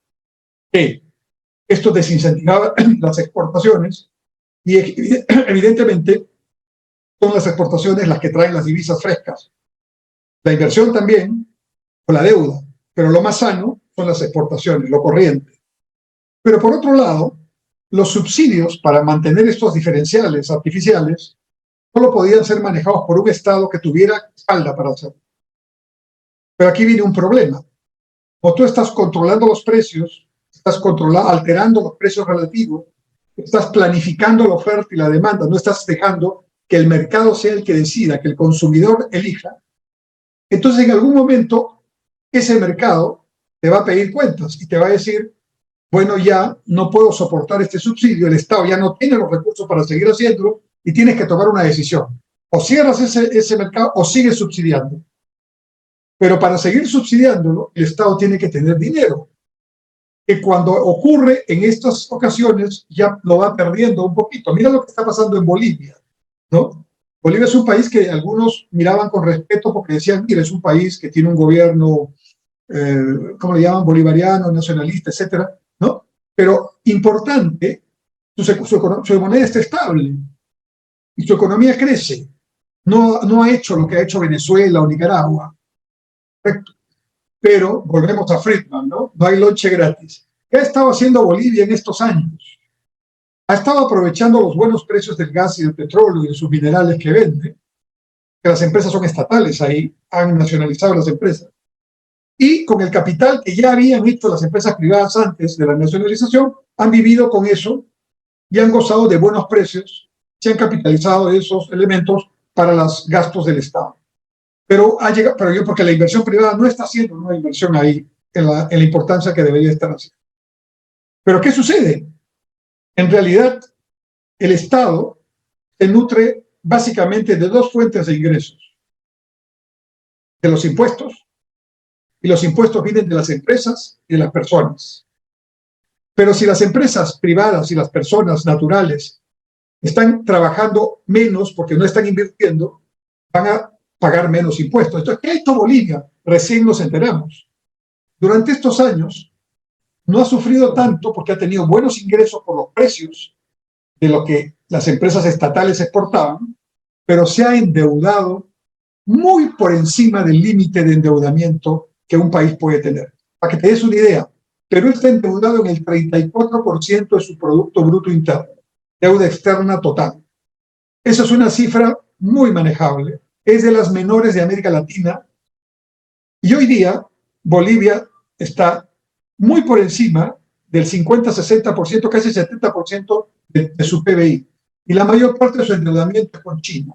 Speaker 2: que esto desincentivaba las exportaciones y evidentemente son las exportaciones las que traen las divisas frescas. La inversión también, o la deuda, pero lo más sano son las exportaciones, lo corriente. Pero por otro lado, los subsidios para mantener estos diferenciales artificiales solo podían ser manejados por un Estado que tuviera espalda para hacerlo. Pero aquí viene un problema. O tú estás controlando los precios, estás alterando los precios relativos, estás planificando la oferta y la demanda, no estás dejando que el mercado sea el que decida, que el consumidor elija. Entonces, en algún momento, ese mercado te va a pedir cuentas y te va a decir, bueno, ya no puedo soportar este subsidio, el Estado ya no tiene los recursos para seguir haciéndolo y tienes que tomar una decisión. O cierras ese mercado o sigues subsidiando. Pero para seguir subsidiándolo, el Estado tiene que tener dinero, que cuando ocurre en estas ocasiones ya lo va perdiendo un poquito. Mira lo que está pasando en Bolivia, ¿no? Bolivia es un país que algunos miraban con respeto porque decían, mira, es un país que tiene un gobierno, ¿cómo le llaman? Bolivariano, nacionalista, etcétera, ¿no? Pero importante, su moneda está estable y su economía crece. No ha hecho lo que ha hecho Venezuela o Nicaragua, correcto. Pero volvemos a Friedman, ¿no? No hay lonche gratis. ¿Qué ha estado haciendo Bolivia en estos años? Ha estado aprovechando los buenos precios del gas y del petróleo y de sus minerales que vende, que las empresas son estatales ahí, han nacionalizado las empresas, y con el capital que ya habían hecho las empresas privadas antes de la nacionalización, han vivido con eso y han gozado de buenos precios, se han capitalizado esos elementos para los gastos del Estado. Pero yo porque la inversión privada no está haciendo una inversión ahí en la importancia que debería estar haciendo. Pero ¿qué sucede? En realidad, el Estado se nutre básicamente de dos fuentes de ingresos: de los impuestos, y los impuestos vienen de las empresas y de las personas. Pero si las empresas privadas y las personas naturales están trabajando menos porque no están invirtiendo, van a pagar menos impuestos. Entonces, ¿qué ha hecho Bolivia? Recién nos enteramos. Durante estos años no ha sufrido tanto porque ha tenido buenos ingresos por los precios de lo que las empresas estatales exportaban, pero se ha endeudado muy por encima del límite de endeudamiento que un país puede tener. Para que te des una idea, Perú está endeudado en el 34% de su Producto Bruto Interno, deuda externa total. Esa es una cifra muy manejable, es de las menores de América Latina, y hoy día Bolivia está muy por encima del 50-60%, casi 70% de su PBI, y la mayor parte de su endeudamiento es con China.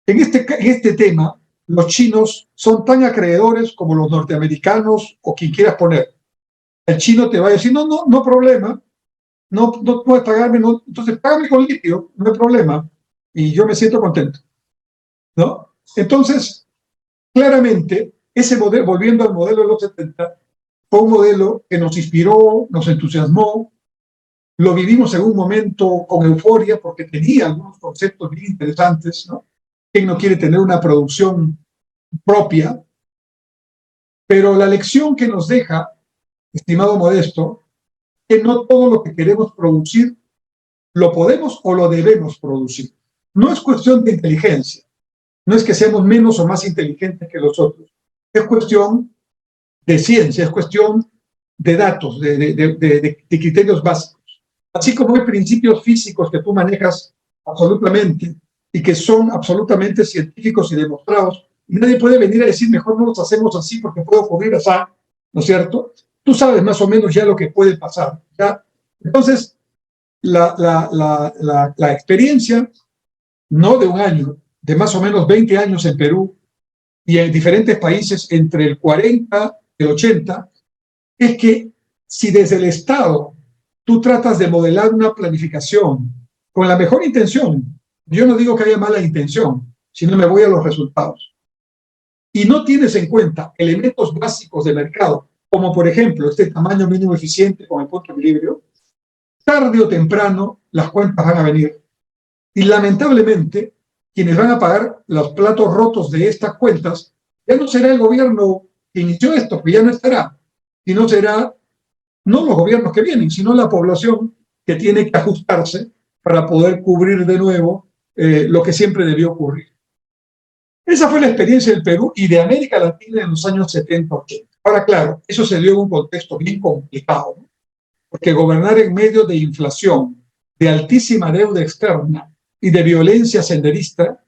Speaker 2: En este tema, los chinos son tan acreedores como los norteamericanos o quien quieras poner. El chino te va a decir, no problema, no puedes pagarme, no, entonces págame con litio, no hay problema, y yo me siento contento, ¿no? Entonces, claramente, ese modelo, volviendo al modelo de los 70, fue un modelo que nos inspiró, nos entusiasmó, lo vivimos en un momento con euforia porque tenía algunos conceptos bien interesantes, ¿no? ¿Quién no quiere tener una producción propia? Pero la lección que nos deja, estimado Modesto, es que no todo lo que queremos producir lo podemos o lo debemos producir. No es cuestión de inteligencia, no es que seamos menos o más inteligentes que los otros, es cuestión de ciencia, es cuestión de datos, de criterios básicos. Así como hay principios físicos que tú manejas absolutamente y que son absolutamente científicos y demostrados, y nadie puede venir a decir, mejor no los hacemos así porque puede ocurrir así, ¿no es cierto? Tú sabes más o menos ya lo que puede pasar, ¿ya? Entonces, la experiencia, no de un año, de más o menos 20 años en Perú y en diferentes países entre el 40 y el 80, es que si desde el Estado tú tratas de modelar una planificación con la mejor intención, yo no digo que haya mala intención, sino me voy a los resultados, y no tienes en cuenta elementos básicos de mercado, como por ejemplo este tamaño mínimo eficiente con el punto de equilibrio, tarde o temprano las cuentas van a venir. Y lamentablemente, quienes van a pagar los platos rotos de estas cuentas, ya no será el gobierno que inició esto, que ya no estará, sino será no los gobiernos que vienen, sino la población que tiene que ajustarse para poder cubrir de nuevo lo que siempre debió ocurrir. Esa fue la experiencia del Perú y de América Latina en los años 70-80. Ahora, claro, eso se dio en un contexto bien complicado, ¿no? Porque gobernar en medio de inflación, de altísima deuda externa y de violencia senderista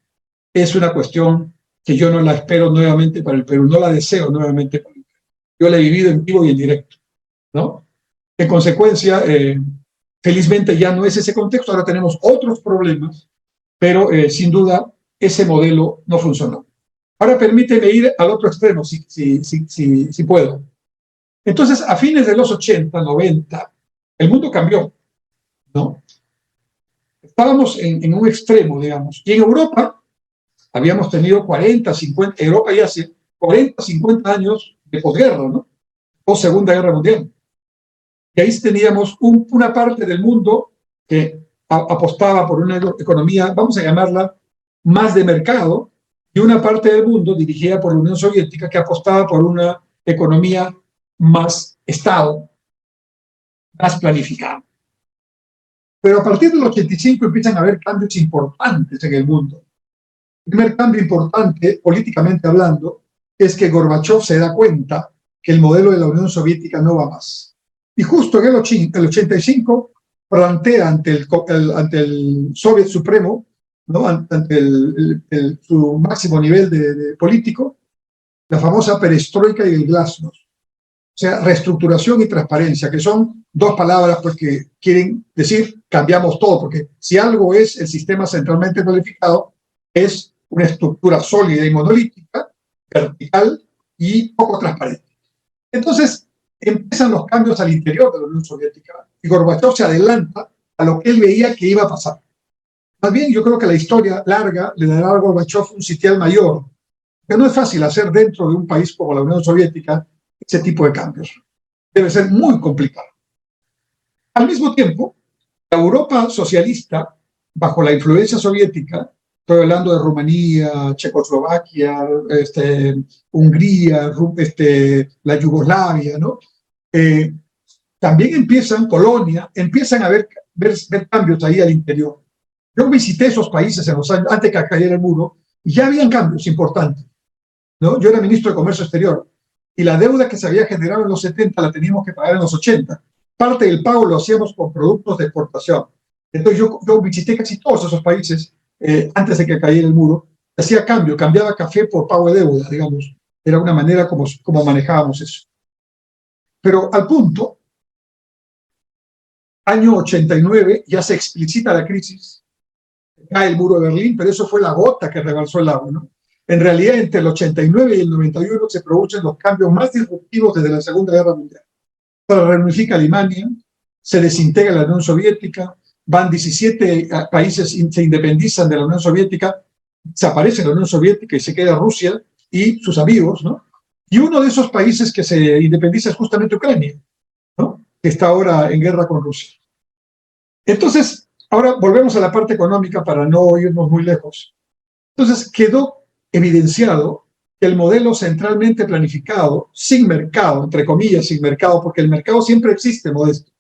Speaker 2: es una cuestión que yo no la espero nuevamente para el Perú, no la deseo nuevamente para el Perú. Yo la he vivido en vivo y en directo, ¿no? En consecuencia, felizmente ya no es ese contexto, ahora tenemos otros problemas, pero sin duda ese modelo no funcionó. Ahora permíteme ir al otro extremo, si puedo. Entonces, a fines de los 80, 90, el mundo cambió, ¿no? Estábamos en un extremo, digamos. Y en Europa habíamos tenido 40, 50, Europa ya hace 40, 50 años de posguerra, ¿no? O Segunda Guerra Mundial. Y ahí teníamos una parte del mundo que apostaba por una economía, vamos a llamarla, más de mercado, y una parte del mundo dirigida por la Unión Soviética que apostaba por una economía más Estado, más planificada. Pero a partir del 85 empiezan a haber cambios importantes en el mundo. El primer cambio importante, políticamente hablando, es que Gorbachev se da cuenta que el modelo de la Unión Soviética no va más. Y justo en el 85 plantea ante el Soviet Supremo, ¿no? ante su máximo nivel de político, la famosa perestroika y el glasnost. O sea, reestructuración y transparencia, que son dos palabras pues, que quieren decir cambiamos todo, porque si algo es el sistema centralmente planificado, es una estructura sólida y monolítica, vertical y poco transparente. Entonces, empiezan los cambios al interior de la Unión Soviética y Gorbachev se adelanta a lo que él veía que iba a pasar. Más bien, yo creo que la historia larga le dará a Gorbachev un sitial mayor, que no es fácil hacer dentro de un país como la Unión Soviética ese tipo de cambios. Debe ser muy complicado. Al mismo tiempo, la Europa socialista, bajo la influencia soviética, estoy hablando de Rumanía, Checoslovaquia, Hungría, la Yugoslavia, ¿no? También empiezan, Polonia, empiezan a ver cambios ahí al interior. Yo visité esos países en los años, antes que cayera el muro, y ya habían cambios importantes, ¿no? Yo era ministro de Comercio Exterior, y la deuda que se había generado en los 70 la teníamos que pagar en los 80. Parte del pago lo hacíamos con productos de exportación. Entonces yo visité casi todos esos países antes de que cayera el muro, hacía cambio, cambiaba café por pago de deuda, digamos. Era una manera como manejábamos eso. Pero al punto, año 89, ya se explicita la crisis, cae el muro de Berlín, pero eso fue la gota que rebalsó el agua, ¿no? En realidad, entre el 89 y el 91 se producen los cambios más disruptivos desde la Segunda Guerra Mundial. Se reunifica Alemania, se desintegra la Unión Soviética, van 17 países, se independizan de la Unión Soviética, desaparece la Unión Soviética y se queda Rusia y sus amigos, ¿no? Y uno de esos países que se independiza es justamente Ucrania, ¿no? Que está ahora en guerra con Rusia. Entonces, ahora volvemos a la parte económica para no irnos muy lejos. Entonces, quedó evidenciado que el modelo centralmente planificado, sin mercado, entre comillas, sin mercado, porque el mercado siempre existe, Modesto.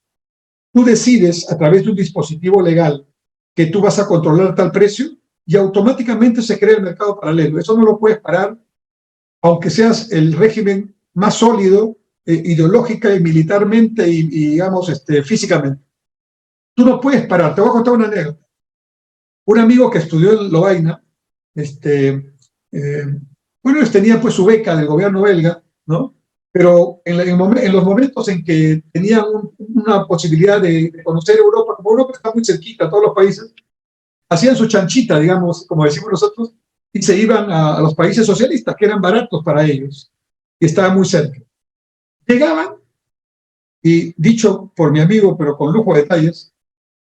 Speaker 2: Tú decides a través de un dispositivo legal que tú vas a controlar tal precio y automáticamente se crea el mercado paralelo. Eso no lo puedes parar, aunque seas el régimen más sólido, ideológica y militarmente y digamos, físicamente. Tú no puedes parar. Te voy a contar una anécdota. Un amigo que estudió en Lovaina, bueno, tenía pues su beca del gobierno belga, ¿no? Pero en los momentos en que tenían una posibilidad de conocer Europa, como Europa está muy cerquita, todos los países, hacían su chanchita, digamos, como decimos nosotros, y se iban a los países socialistas, que eran baratos para ellos, y estaban muy cerca. Llegaban, y dicho por mi amigo, pero con lujo de detalles,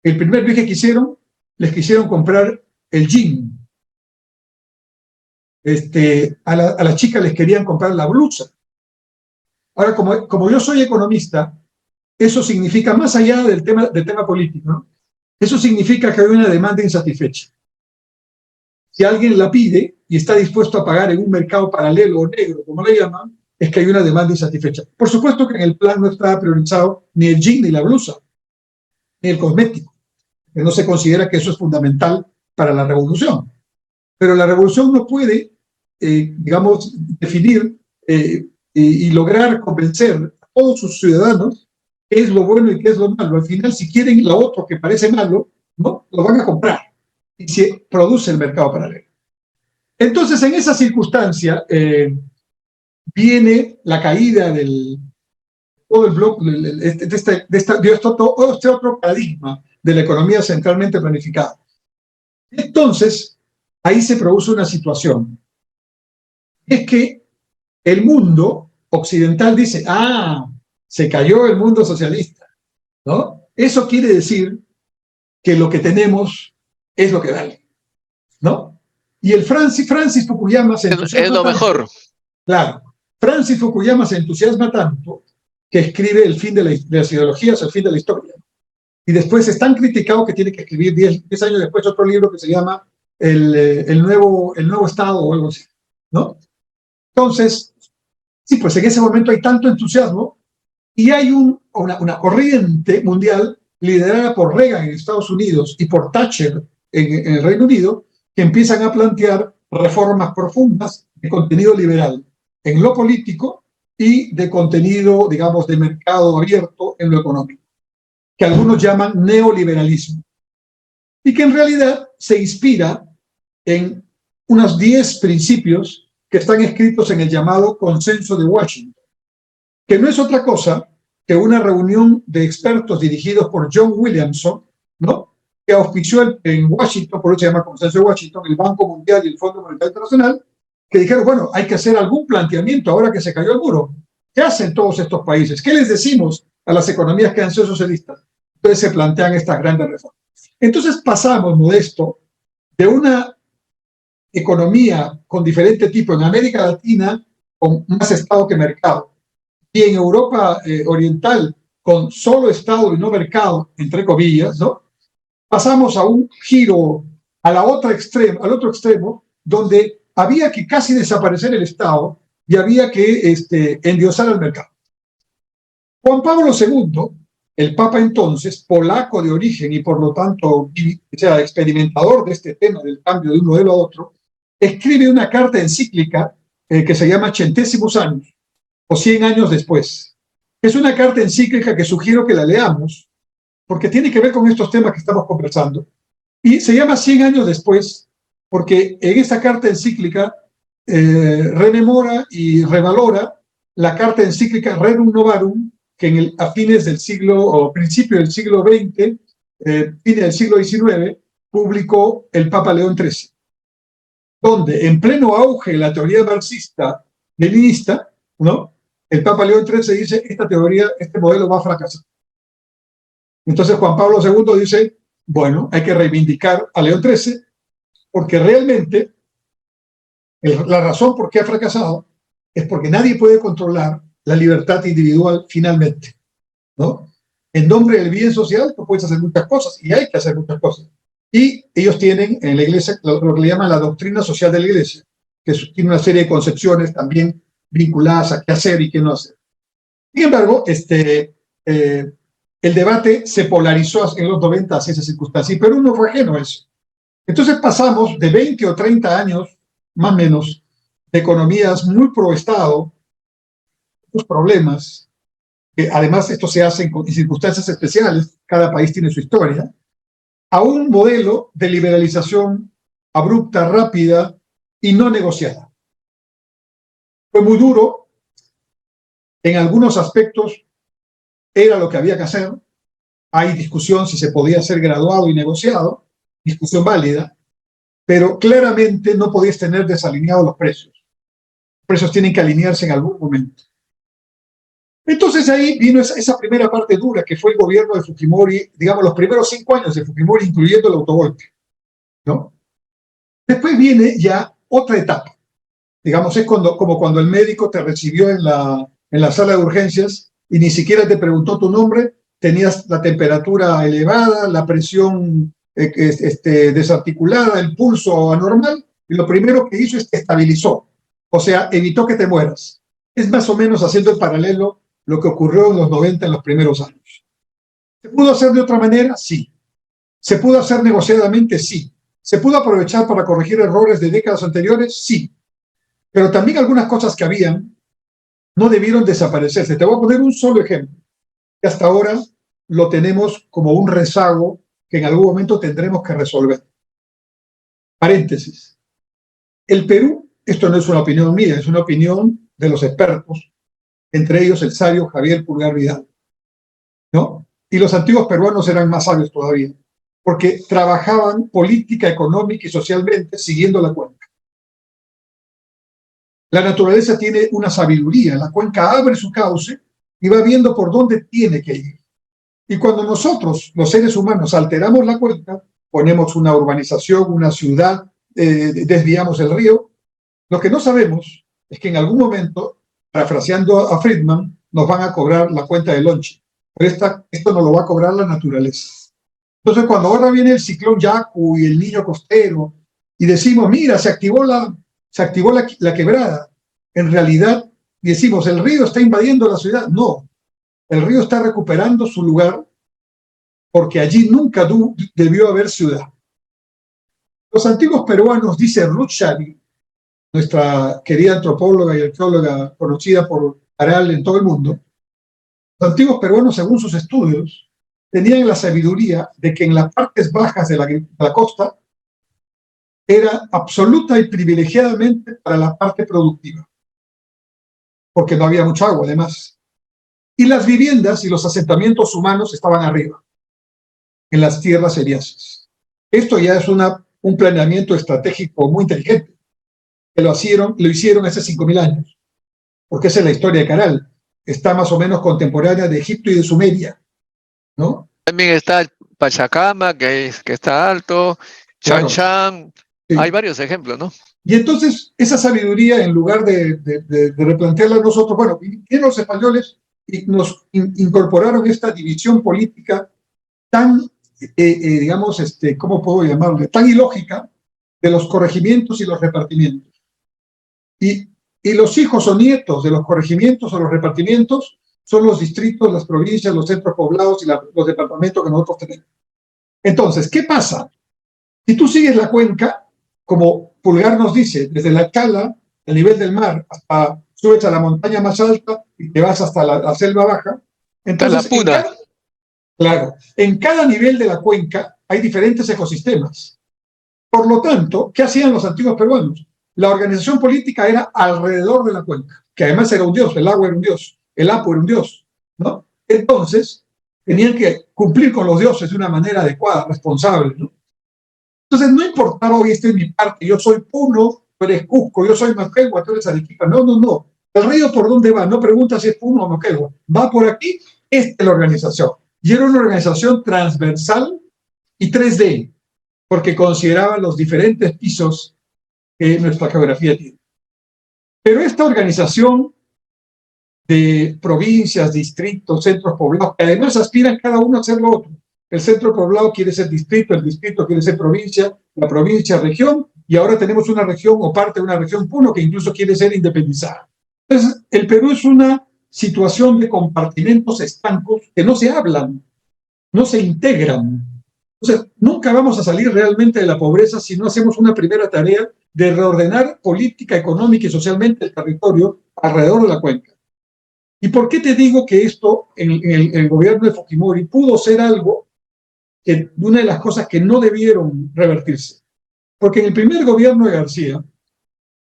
Speaker 2: el primer viaje que hicieron, les quisieron comprar el jean. A las chicas les querían comprar la blusa. Ahora, como yo soy economista, eso significa, más allá del tema político, ¿no? Eso significa que hay una demanda insatisfecha. Si alguien la pide y está dispuesto a pagar en un mercado paralelo o negro, como le llaman, es que hay una demanda insatisfecha. Por supuesto que en el plan no está priorizado ni el jean, ni la blusa, ni el cosmético, que no se considera que eso es fundamental para la revolución. Pero la revolución no puede, digamos, definir y lograr convencer a todos sus ciudadanos qué es lo bueno y qué es lo malo. Al final, si quieren lo otro que parece malo, ¿no? Lo van a comprar y se produce el mercado paralelo. Entonces, en esa circunstancia, viene la caída de todo el bloque, de este otro paradigma de la economía centralmente planificada. Entonces, ahí se produce una situación es que el mundo occidental dice, se cayó el mundo socialista, ¿no? Eso quiere decir que lo que tenemos es lo que vale, ¿no? Y el Francis Fukuyama se
Speaker 1: Es
Speaker 2: entusiasma
Speaker 1: lo
Speaker 2: tanto,
Speaker 1: mejor.
Speaker 2: claro, Francis Fukuyama se entusiasma tanto que escribe el fin de las ideologías, el fin de la historia. Y después es tan criticado que tiene que escribir 10 años después otro libro que se llama el nuevo Estado o algo así, ¿no? Entonces, sí, pues en ese momento hay tanto entusiasmo y hay una corriente mundial liderada por Reagan en Estados Unidos y por Thatcher en el Reino Unido, que empiezan a plantear reformas profundas de contenido liberal en lo político y de contenido, digamos, de mercado abierto en lo económico, que algunos llaman neoliberalismo, y que en realidad se inspira en unos 10 principios que están escritos en el llamado Consenso de Washington, que no es otra cosa que una reunión de expertos dirigidos por John Williamson, ¿no? Que auspició en Washington, por eso se llama Consenso de Washington, el Banco Mundial y el Fondo Monetario Internacional, que dijeron, bueno, hay que hacer algún planteamiento ahora que se cayó el muro. ¿Qué hacen todos estos países? ¿Qué les decimos a las economías que han sido socialistas? Entonces se plantean estas grandes reformas. Entonces pasamos, Modesto, de una economía con diferente tipo en América Latina, con más Estado que mercado, y en Europa Oriental, con solo Estado y no mercado, entre comillas, ¿no? Pasamos a un giro al otro extremo, donde había que casi desaparecer el Estado y había que endiosar al mercado. Juan Pablo II, el Papa entonces, polaco de origen y por lo tanto experimentador de este tema del cambio de un modelo a otro, escribe una carta encíclica que se llama Centésimos Años, o 100 años después. Es una carta encíclica que sugiero que la leamos, porque tiene que ver con estos temas que estamos conversando. Y se llama 100 años después, porque en esta carta encíclica rememora y revalora la carta encíclica Rerum Novarum, que a fines del siglo, o principio del siglo XX, fines del siglo XIX, publicó el Papa León XIII, donde en pleno auge de la teoría marxista-leninista, ¿no? El Papa León XIII dice, esta teoría, este modelo va a fracasar. Entonces Juan Pablo II dice, bueno, hay que reivindicar a León XIII, porque realmente la razón por qué ha fracasado es porque nadie puede controlar la libertad individual finalmente, ¿no? En nombre del bien social, tú puedes hacer muchas cosas, y hay que hacer muchas cosas. Y ellos tienen en la iglesia lo que le llaman la doctrina social de la iglesia, que tiene una serie de concepciones también vinculadas a qué hacer y qué no hacer. Sin embargo, el debate se polarizó en los 90 hacia esa circunstancia, y Perú no fue ajeno a eso. Entonces pasamos de 20 o 30 años, más o menos, de economías muy pro Estado, los problemas, que además esto se hace en circunstancias especiales, cada país tiene su historia, a un modelo de liberalización abrupta, rápida y no negociada. Fue muy duro, en algunos aspectos era lo que había que hacer, hay discusión si se podía hacer graduado y negociado, discusión válida, pero claramente no podías tener desalineados los precios. Los precios tienen que alinearse en algún momento. Entonces ahí vino esa primera parte dura, que fue el gobierno de Fujimori, digamos, los primeros 5 años de Fujimori, incluyendo el autogolpe, ¿no? Después viene ya otra etapa. Digamos, es como cuando el médico te recibió en la sala de urgencias y ni siquiera te preguntó tu nombre, tenías la temperatura elevada, la presión desarticulada, el pulso anormal, y lo primero que hizo es que estabilizó, o sea, evitó que te mueras. Es más o menos haciendo el paralelo lo que ocurrió en los 90, en los primeros años. ¿Se pudo hacer de otra manera? Sí. ¿Se pudo hacer negociadamente? Sí. ¿Se pudo aprovechar para corregir errores de décadas anteriores? Sí. Pero también algunas cosas que habían no debieron desaparecerse. Te voy a poner un solo ejemplo, que hasta ahora lo tenemos como un rezago que en algún momento tendremos que resolver. Paréntesis. El Perú, esto no es una opinión mía, es una opinión de los expertos, entre ellos el sabio Javier Pulgar Vidal, ¿no? Y los antiguos peruanos eran más sabios todavía, porque trabajaban política, económica y socialmente siguiendo la cuenta. La naturaleza tiene una sabiduría, la cuenca abre su cauce y va viendo por dónde tiene que ir. Y cuando nosotros, los seres humanos, alteramos la cuenca, ponemos una urbanización, una ciudad, desviamos el río, lo que no sabemos es que en algún momento, parafraseando a Friedman, nos van a cobrar la cuenta del lonche. Pero esto nos lo va a cobrar la naturaleza. Entonces, cuando ahora viene el ciclón Yaku y el niño costero, y decimos, mira, se activó la quebrada, en realidad decimos, el río está invadiendo la ciudad. No, el río está recuperando su lugar porque allí nunca debió haber ciudad. Los antiguos peruanos, dice Ruth Shari, nuestra querida antropóloga y arqueóloga conocida por Aral en todo el mundo, los antiguos peruanos, según sus estudios, tenían la sabiduría de que en las partes bajas de la costa era absoluta y privilegiadamente para la parte productiva, porque no había mucha agua además. Y las viviendas y los asentamientos humanos estaban arriba, en las tierras eriáceas. Esto ya es un planeamiento estratégico muy inteligente, que lo hicieron hace 5.000 años, porque esa es la historia de Caral. Está más o menos contemporánea de Egipto y de Sumeria, ¿no?
Speaker 1: También está Pachacama, que está alto,
Speaker 2: Claro.
Speaker 1: Chanchan,
Speaker 2: Sí.
Speaker 1: hay varios ejemplos, ¿no?
Speaker 2: Y entonces esa sabiduría, en lugar de replantearla nosotros, bueno, vinieron los españoles y nos incorporaron esta división política tan, digamos, ¿cómo puedo llamarle? Tan ilógica de los corregimientos y los repartimientos. Y los hijos o nietos de los corregimientos o los repartimientos son los distritos, las provincias, los centros poblados y los departamentos que nosotros tenemos. Entonces, ¿qué pasa? Si tú sigues la cuenca, como Pulgar nos dice, desde la cala, el nivel del mar, hasta subes a la montaña más alta y te vas hasta la selva baja, entonces,
Speaker 1: La Puna.
Speaker 2: Claro, en cada nivel de la cuenca hay diferentes ecosistemas. Por lo tanto, ¿qué hacían los antiguos peruanos? La organización política era alrededor de la cuenca, que además era un dios, el agua era un dios, el Apu era un dios, ¿no? Entonces, tenían que cumplir con los dioses de una manera adecuada, responsable, ¿no? Entonces, no importaba, hoy esta es mi parte, yo soy Puno, tú eres Cusco, yo soy Moquegua, tú eres Arequipa. No, no, no. El río por dónde va, no pregunta si es Puno o Moquegua. Va por aquí, esta es la organización. Y era una organización transversal y 3D, porque consideraba los diferentes pisos que nuestra geografía tiene. Pero esta organización de provincias, distritos, centros poblados, que además aspiran cada uno a ser lo otro. El centro poblado quiere ser distrito, el distrito quiere ser provincia, la provincia región, y ahora tenemos una región o parte de una región Puno que incluso quiere ser independizada. Entonces, el Perú es una situación de compartimentos estancos que no se hablan, no se integran. Entonces, nunca vamos a salir realmente de la pobreza si no hacemos una primera tarea de reordenar política, económica y socialmente el territorio alrededor de la cuenca. ¿Y por qué te digo que esto en el gobierno de Fujimori pudo ser algo que una de las cosas que no debieron revertirse? Porque en el primer gobierno de García,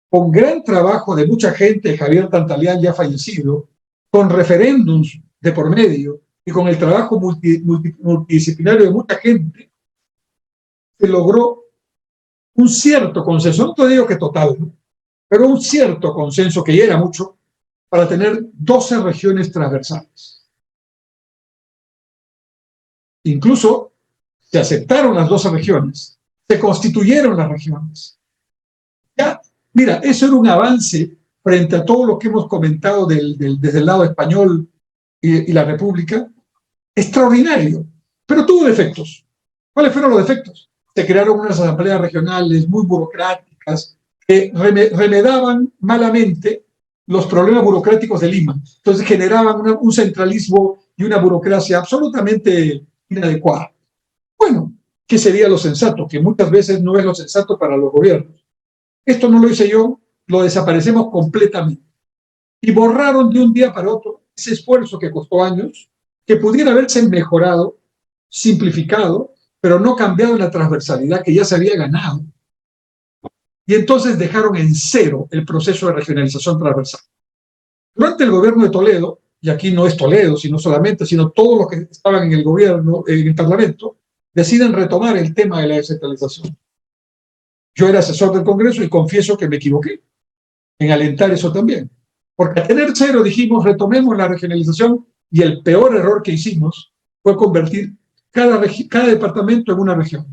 Speaker 2: con gran trabajo de mucha gente, Javier Tantalián ya fallecido, con referéndums de por medio y con el trabajo multidisciplinario de mucha gente, se logró un cierto consenso, no te digo que total, ¿no? Pero un cierto consenso, que ya era mucho, para tener 12 regiones transversales. Incluso se aceptaron las 12 regiones, se constituyeron las regiones. Ya, mira, eso era un avance frente a todo lo que hemos comentado desde el lado español y la República, extraordinario, pero tuvo defectos. ¿Cuáles fueron los defectos? Se crearon unas asambleas regionales muy burocráticas que remedaban malamente los problemas burocráticos de Lima. Entonces generaban un centralismo y una burocracia absolutamente inadecuada. Bueno, ¿qué sería lo sensato? Que muchas veces no es lo sensato para los gobiernos. Esto no lo hice yo, lo desaparecemos completamente. Y borraron de un día para otro ese esfuerzo que costó años, que pudiera haberse mejorado, simplificado, pero no cambiado la transversalidad que ya se había ganado. Y entonces dejaron en cero el proceso de regionalización transversal. Durante el gobierno de Toledo, y aquí no es Toledo, sino todos los que estaban en el gobierno, en el Parlamento, deciden retomar el tema de la descentralización. Yo era asesor del Congreso y confieso que me equivoqué. en alentar eso también. Porque al tener cero dijimos, retomemos la regionalización, y el peor error que hicimos fue convertir cada departamento en una región.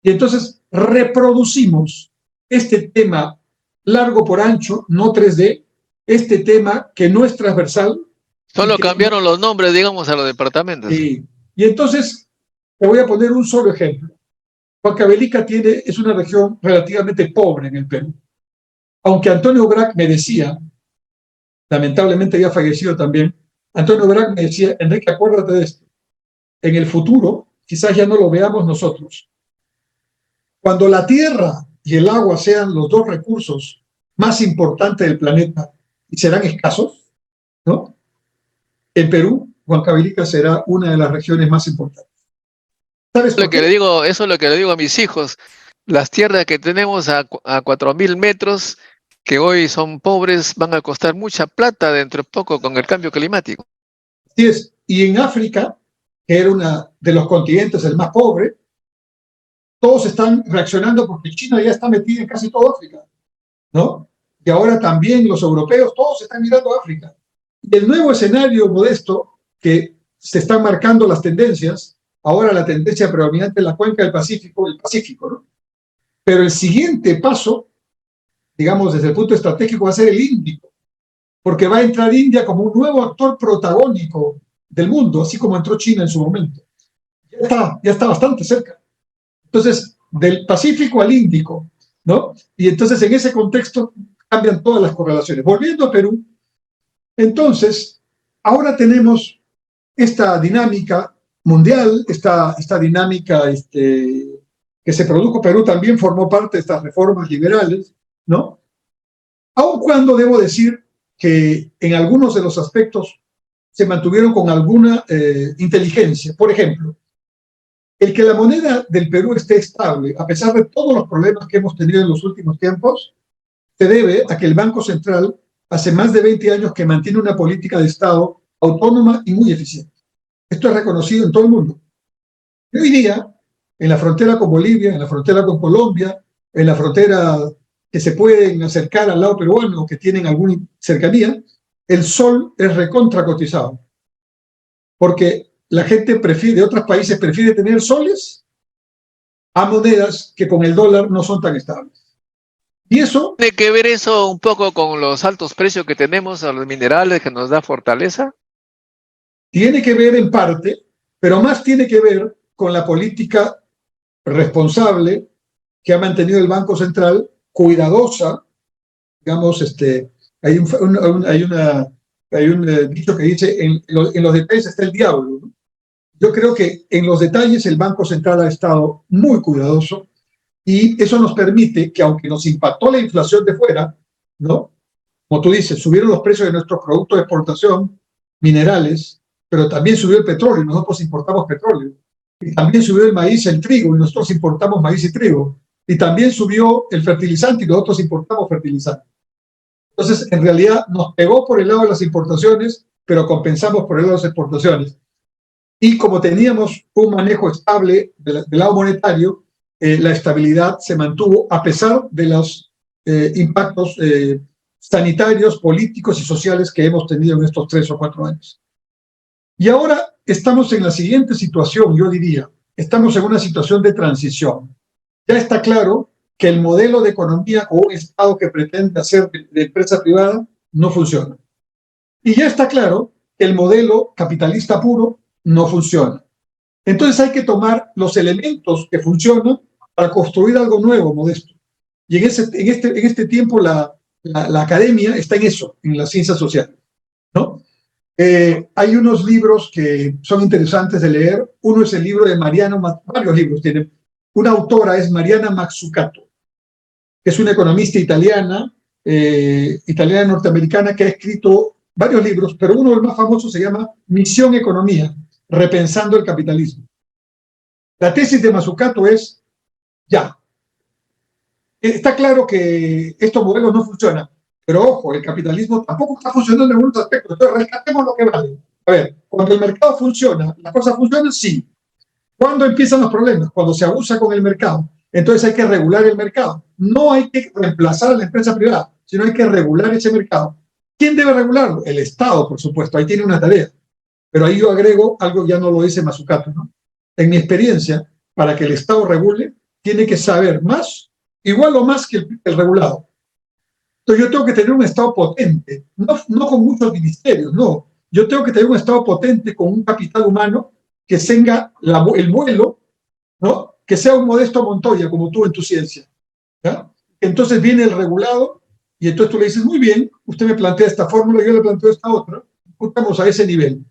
Speaker 2: Y entonces reproducimos este tema largo por ancho, no 3D, este tema que no es transversal.
Speaker 1: Solo cambiaron los nombres, digamos, a los departamentos.
Speaker 2: Y entonces, te voy a poner un solo ejemplo. Huancavelica es una región relativamente pobre en el Perú. Aunque Antonio Brac me decía, lamentablemente ya fallecido también, Antonio Brac me decía, Enrique, acuérdate de esto, en el futuro, quizás ya no lo veamos nosotros. Cuando la tierra y el agua sean los dos recursos más importantes del planeta y serán escasos, ¿no? En Perú, Huancavelica será una de las regiones más importantes. ¿Sabes por qué?
Speaker 1: Eso es lo que le digo a mis hijos. Las tierras que tenemos a 4.000 metros, que hoy son pobres, van a costar mucha plata dentro de poco con el cambio climático.
Speaker 2: Así es. Y en África, que era uno de los continentes el más pobre, todos están reaccionando porque China ya está metida en casi toda África, ¿no? Y ahora también los europeos, todos están mirando a África. Y el nuevo escenario, Modesto, que se están marcando las tendencias, ahora la tendencia predominante es la cuenca del Pacífico, el Pacífico, ¿no? Pero el siguiente paso, digamos, desde el punto estratégico, va a ser el Índico, porque va a entrar India como un nuevo actor protagónico del mundo, así como entró China en su momento. Ya está bastante cerca. Entonces, del Pacífico al Índico, ¿no? Y entonces en ese contexto cambian todas las correlaciones. Volviendo a Perú, entonces, ahora tenemos esta dinámica mundial, esta dinámica que se produjo. Perú también formó parte de estas reformas liberales, ¿no? Aun cuando debo decir que en algunos de los aspectos se mantuvieron con alguna inteligencia. Por ejemplo, el que la moneda del Perú esté estable, a pesar de todos los problemas que hemos tenido en los últimos tiempos, se debe a que el Banco Central hace más de 20 años que mantiene una política de Estado autónoma y muy eficiente. Esto es reconocido en todo el mundo. Y hoy día, en la frontera con Bolivia, en la frontera con Colombia, en la frontera que se pueden acercar al lado peruano o que tienen alguna cercanía, el sol es recontracotizado. Porque la gente de otros países prefiere tener soles a monedas que con el dólar no son tan estables. Y eso...
Speaker 1: ¿Tiene que ver eso un poco con los altos precios que tenemos a los minerales que nos da fortaleza?
Speaker 2: Tiene que ver en parte, pero más tiene que ver con la política responsable que ha mantenido el Banco Central, cuidadosa, digamos, hay un dicho que dice, en los detalles está el diablo, ¿no? Yo creo que en los detalles el Banco Central ha estado muy cuidadoso y eso nos permite que, aunque nos impactó la inflación de fuera, ¿no? Como tú dices, subieron los precios de nuestros productos de exportación, minerales, pero también subió el petróleo y nosotros importamos petróleo. Y también subió el maíz, el trigo, y nosotros importamos maíz y trigo. Y también subió el fertilizante y nosotros importamos fertilizante. Entonces, en realidad, nos pegó por el lado de las importaciones, pero compensamos por el lado de las exportaciones. Y como teníamos un manejo estable del lado monetario, la estabilidad se mantuvo a pesar de los impactos sanitarios, políticos y sociales que hemos tenido en estos 3 o 4 años. Y ahora estamos en la siguiente situación, yo diría, estamos en una situación de transición. Ya está claro que el modelo de economía o un Estado que pretende hacer de empresa privada no funciona. Y ya está claro que el modelo capitalista puro no funciona. Entonces hay que tomar los elementos que funcionan para construir algo nuevo, Modesto. Y en este tiempo la academia está en eso, en las ciencias sociales, ¿no? Hay unos libros que son interesantes de leer. Uno es el libro de varios libros tiene. Una autora es Mariana Mazzucato, que es una economista italiana norteamericana, que ha escrito varios libros, pero uno de los más famosos se llama Misión Economía, repensando el capitalismo. La tesis de Mazzucato es, está claro que estos modelos no funcionan, pero ojo, el capitalismo tampoco está funcionando en algunos aspectos, entonces rescatemos lo que vale. A ver, cuando el mercado funciona, ¿las cosas funcionan? Sí. ¿Cuándo empiezan los problemas? Cuando se abusa con el mercado. Entonces hay que regular el mercado. No hay que reemplazar a la empresa privada, sino hay que regular ese mercado. ¿Quién debe regularlo? El Estado, por supuesto, ahí tiene una tarea. Pero ahí yo agrego algo, ya no lo dice Mazzucato, ¿no? En mi experiencia, para que el Estado regule, tiene que saber más, igual o más que el regulado. Entonces yo tengo que tener un Estado potente, no con muchos ministerios, no. Yo tengo que tener un Estado potente con un capital humano que tenga el vuelo, ¿no? Que sea un Modesto Montoya, como tú en tu ciencia. ¿Ya? Entonces viene el regulado y entonces tú le dices, muy bien, usted me plantea esta fórmula, yo le planteo esta otra, estamos a ese nivel.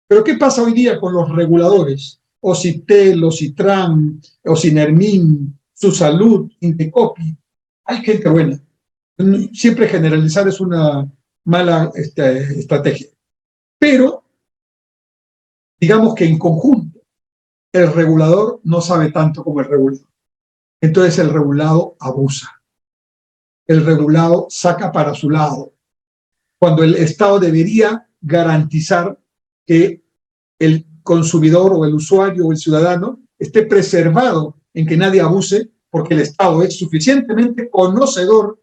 Speaker 2: Pero ¿qué pasa hoy día con los reguladores? Ocitel, Ocitran, Ocinermin, Su Salud, Indecopi. Hay gente buena. Siempre generalizar es una mala estrategia. Pero, digamos que en conjunto, el regulador no sabe tanto como el regulador. Entonces el regulado abusa. El regulado saca para su lado. Cuando el Estado debería garantizar que el consumidor o el usuario o el ciudadano esté preservado en que nadie abuse, porque el Estado es suficientemente conocedor,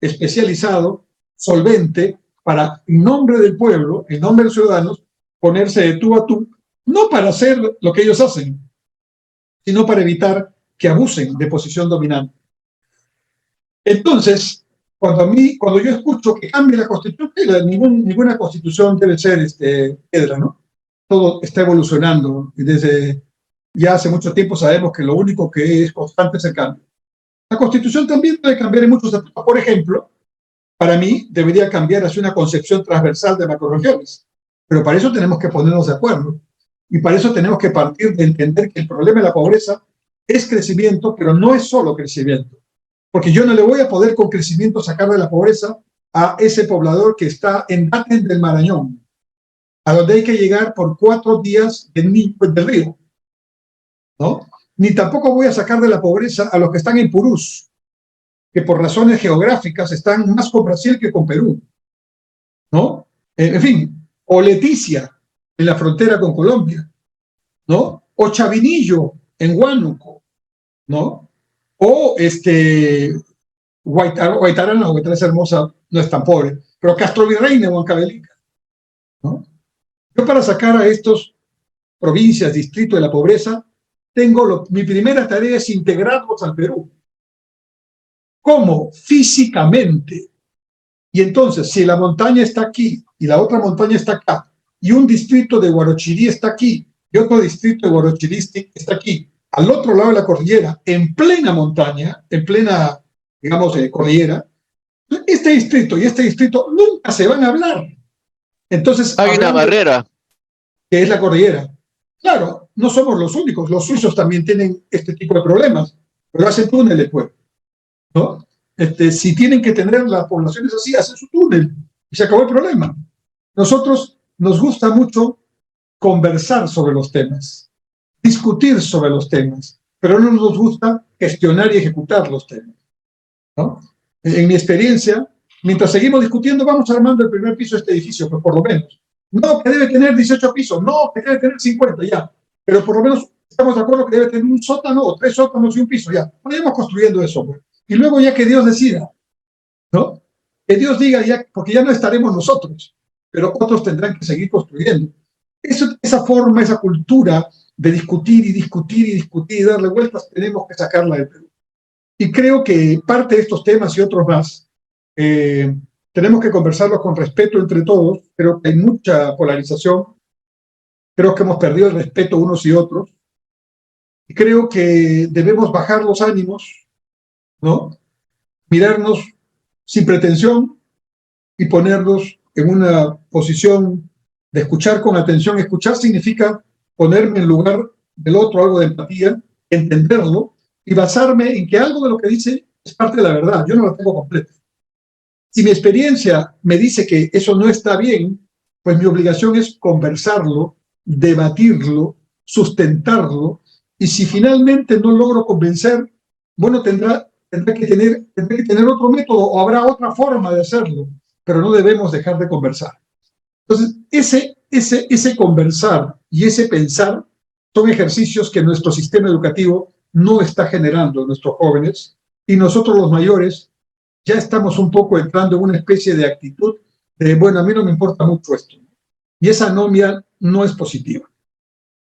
Speaker 2: especializado, solvente, para, en nombre del pueblo, en nombre de los ciudadanos, ponerse de tú a tú, no para hacer lo que ellos hacen, sino para evitar que abusen de posición dominante. Entonces, cuando yo escucho que cambie la Constitución, ninguna Constitución debe ser piedra, ¿no? Todo está evolucionando y desde ya hace mucho tiempo sabemos que lo único que es constante es el cambio. La Constitución también debe cambiar en muchos aspectos. Por ejemplo, para mí debería cambiar hacia una concepción transversal de macrorregiones, pero para eso tenemos que ponernos de acuerdo y para eso tenemos que partir de entender que el problema de la pobreza es crecimiento, pero no es solo crecimiento, porque yo no le voy a poder con crecimiento sacar de la pobreza a ese poblador que está en Daten del Marañón, a donde hay que llegar por 4 días del río, ¿no? Ni tampoco voy a sacar de la pobreza a los que están en Purús, que por razones geográficas están más con Brasil que con Perú, ¿no? En fin, o Leticia, en la frontera con Colombia, ¿no? O Chavinillo, en Huánuco, ¿no? O Guaitará, no, Guaitará es hermosa, no es tan pobre, pero Castro Virrey en Huancavelica, ¿no? Yo para sacar a estos provincias, distritos de la pobreza, mi primera tarea es integrarlos al Perú. ¿Cómo? Físicamente. Y entonces, si la montaña está aquí y la otra montaña está acá, y un distrito de Huarochirí está aquí y otro distrito de Huarochirí está aquí, al otro lado de la cordillera, en plena montaña, en plena, digamos, cordillera, este distrito y este distrito nunca se van a hablar. Entonces,
Speaker 1: hay una barrera.
Speaker 2: Que es la cordillera. Claro, no somos los únicos, los suizos también tienen este tipo de problemas, pero hacen túneles, pues, ¿no? Si tienen que tener las poblaciones así, hacen su túnel y se acabó el problema. Nosotros nos gusta mucho conversar sobre los temas, discutir sobre los temas, pero no nos gusta gestionar y ejecutar los temas, ¿no? En mi experiencia, mientras seguimos discutiendo, vamos armando el primer piso de este edificio, pues por lo menos. No, que debe tener 18 pisos, no, que debe tener 50, ya. Pero por lo menos estamos de acuerdo que debe tener un sótano o 3 sótanos y un piso, ya. Vayamos construyendo eso, pues. Y luego ya que Dios decida, ¿no? Que Dios diga ya, porque ya no estaremos nosotros, pero otros tendrán que seguir construyendo. Esa forma, esa cultura de discutir y discutir y discutir y darle vueltas, tenemos que sacarla del Perú. Y creo que parte de estos temas y otros más, tenemos que conversarlos con respeto entre todos. Creo que hay mucha polarización, creo que hemos perdido el respeto unos y otros, y creo que debemos bajar los ánimos, ¿no? Mirarnos sin pretensión y ponernos en una posición de escuchar con atención. Escuchar significa ponerme en lugar del otro, algo de empatía, entenderlo y basarme en que algo de lo que dice es parte de la verdad. Yo no la tengo completa. Si mi experiencia me dice que eso no está bien, pues mi obligación es conversarlo, debatirlo, sustentarlo, y si finalmente no logro convencer, bueno, tendré que tener otro método o habrá otra forma de hacerlo, pero no debemos dejar de conversar. Entonces, ese conversar y ese pensar son ejercicios que nuestro sistema educativo no está generando en nuestros jóvenes, y nosotros los mayores ya estamos un poco entrando en una especie de actitud de, bueno, a mí no me importa mucho esto. Y esa anomia no es positiva.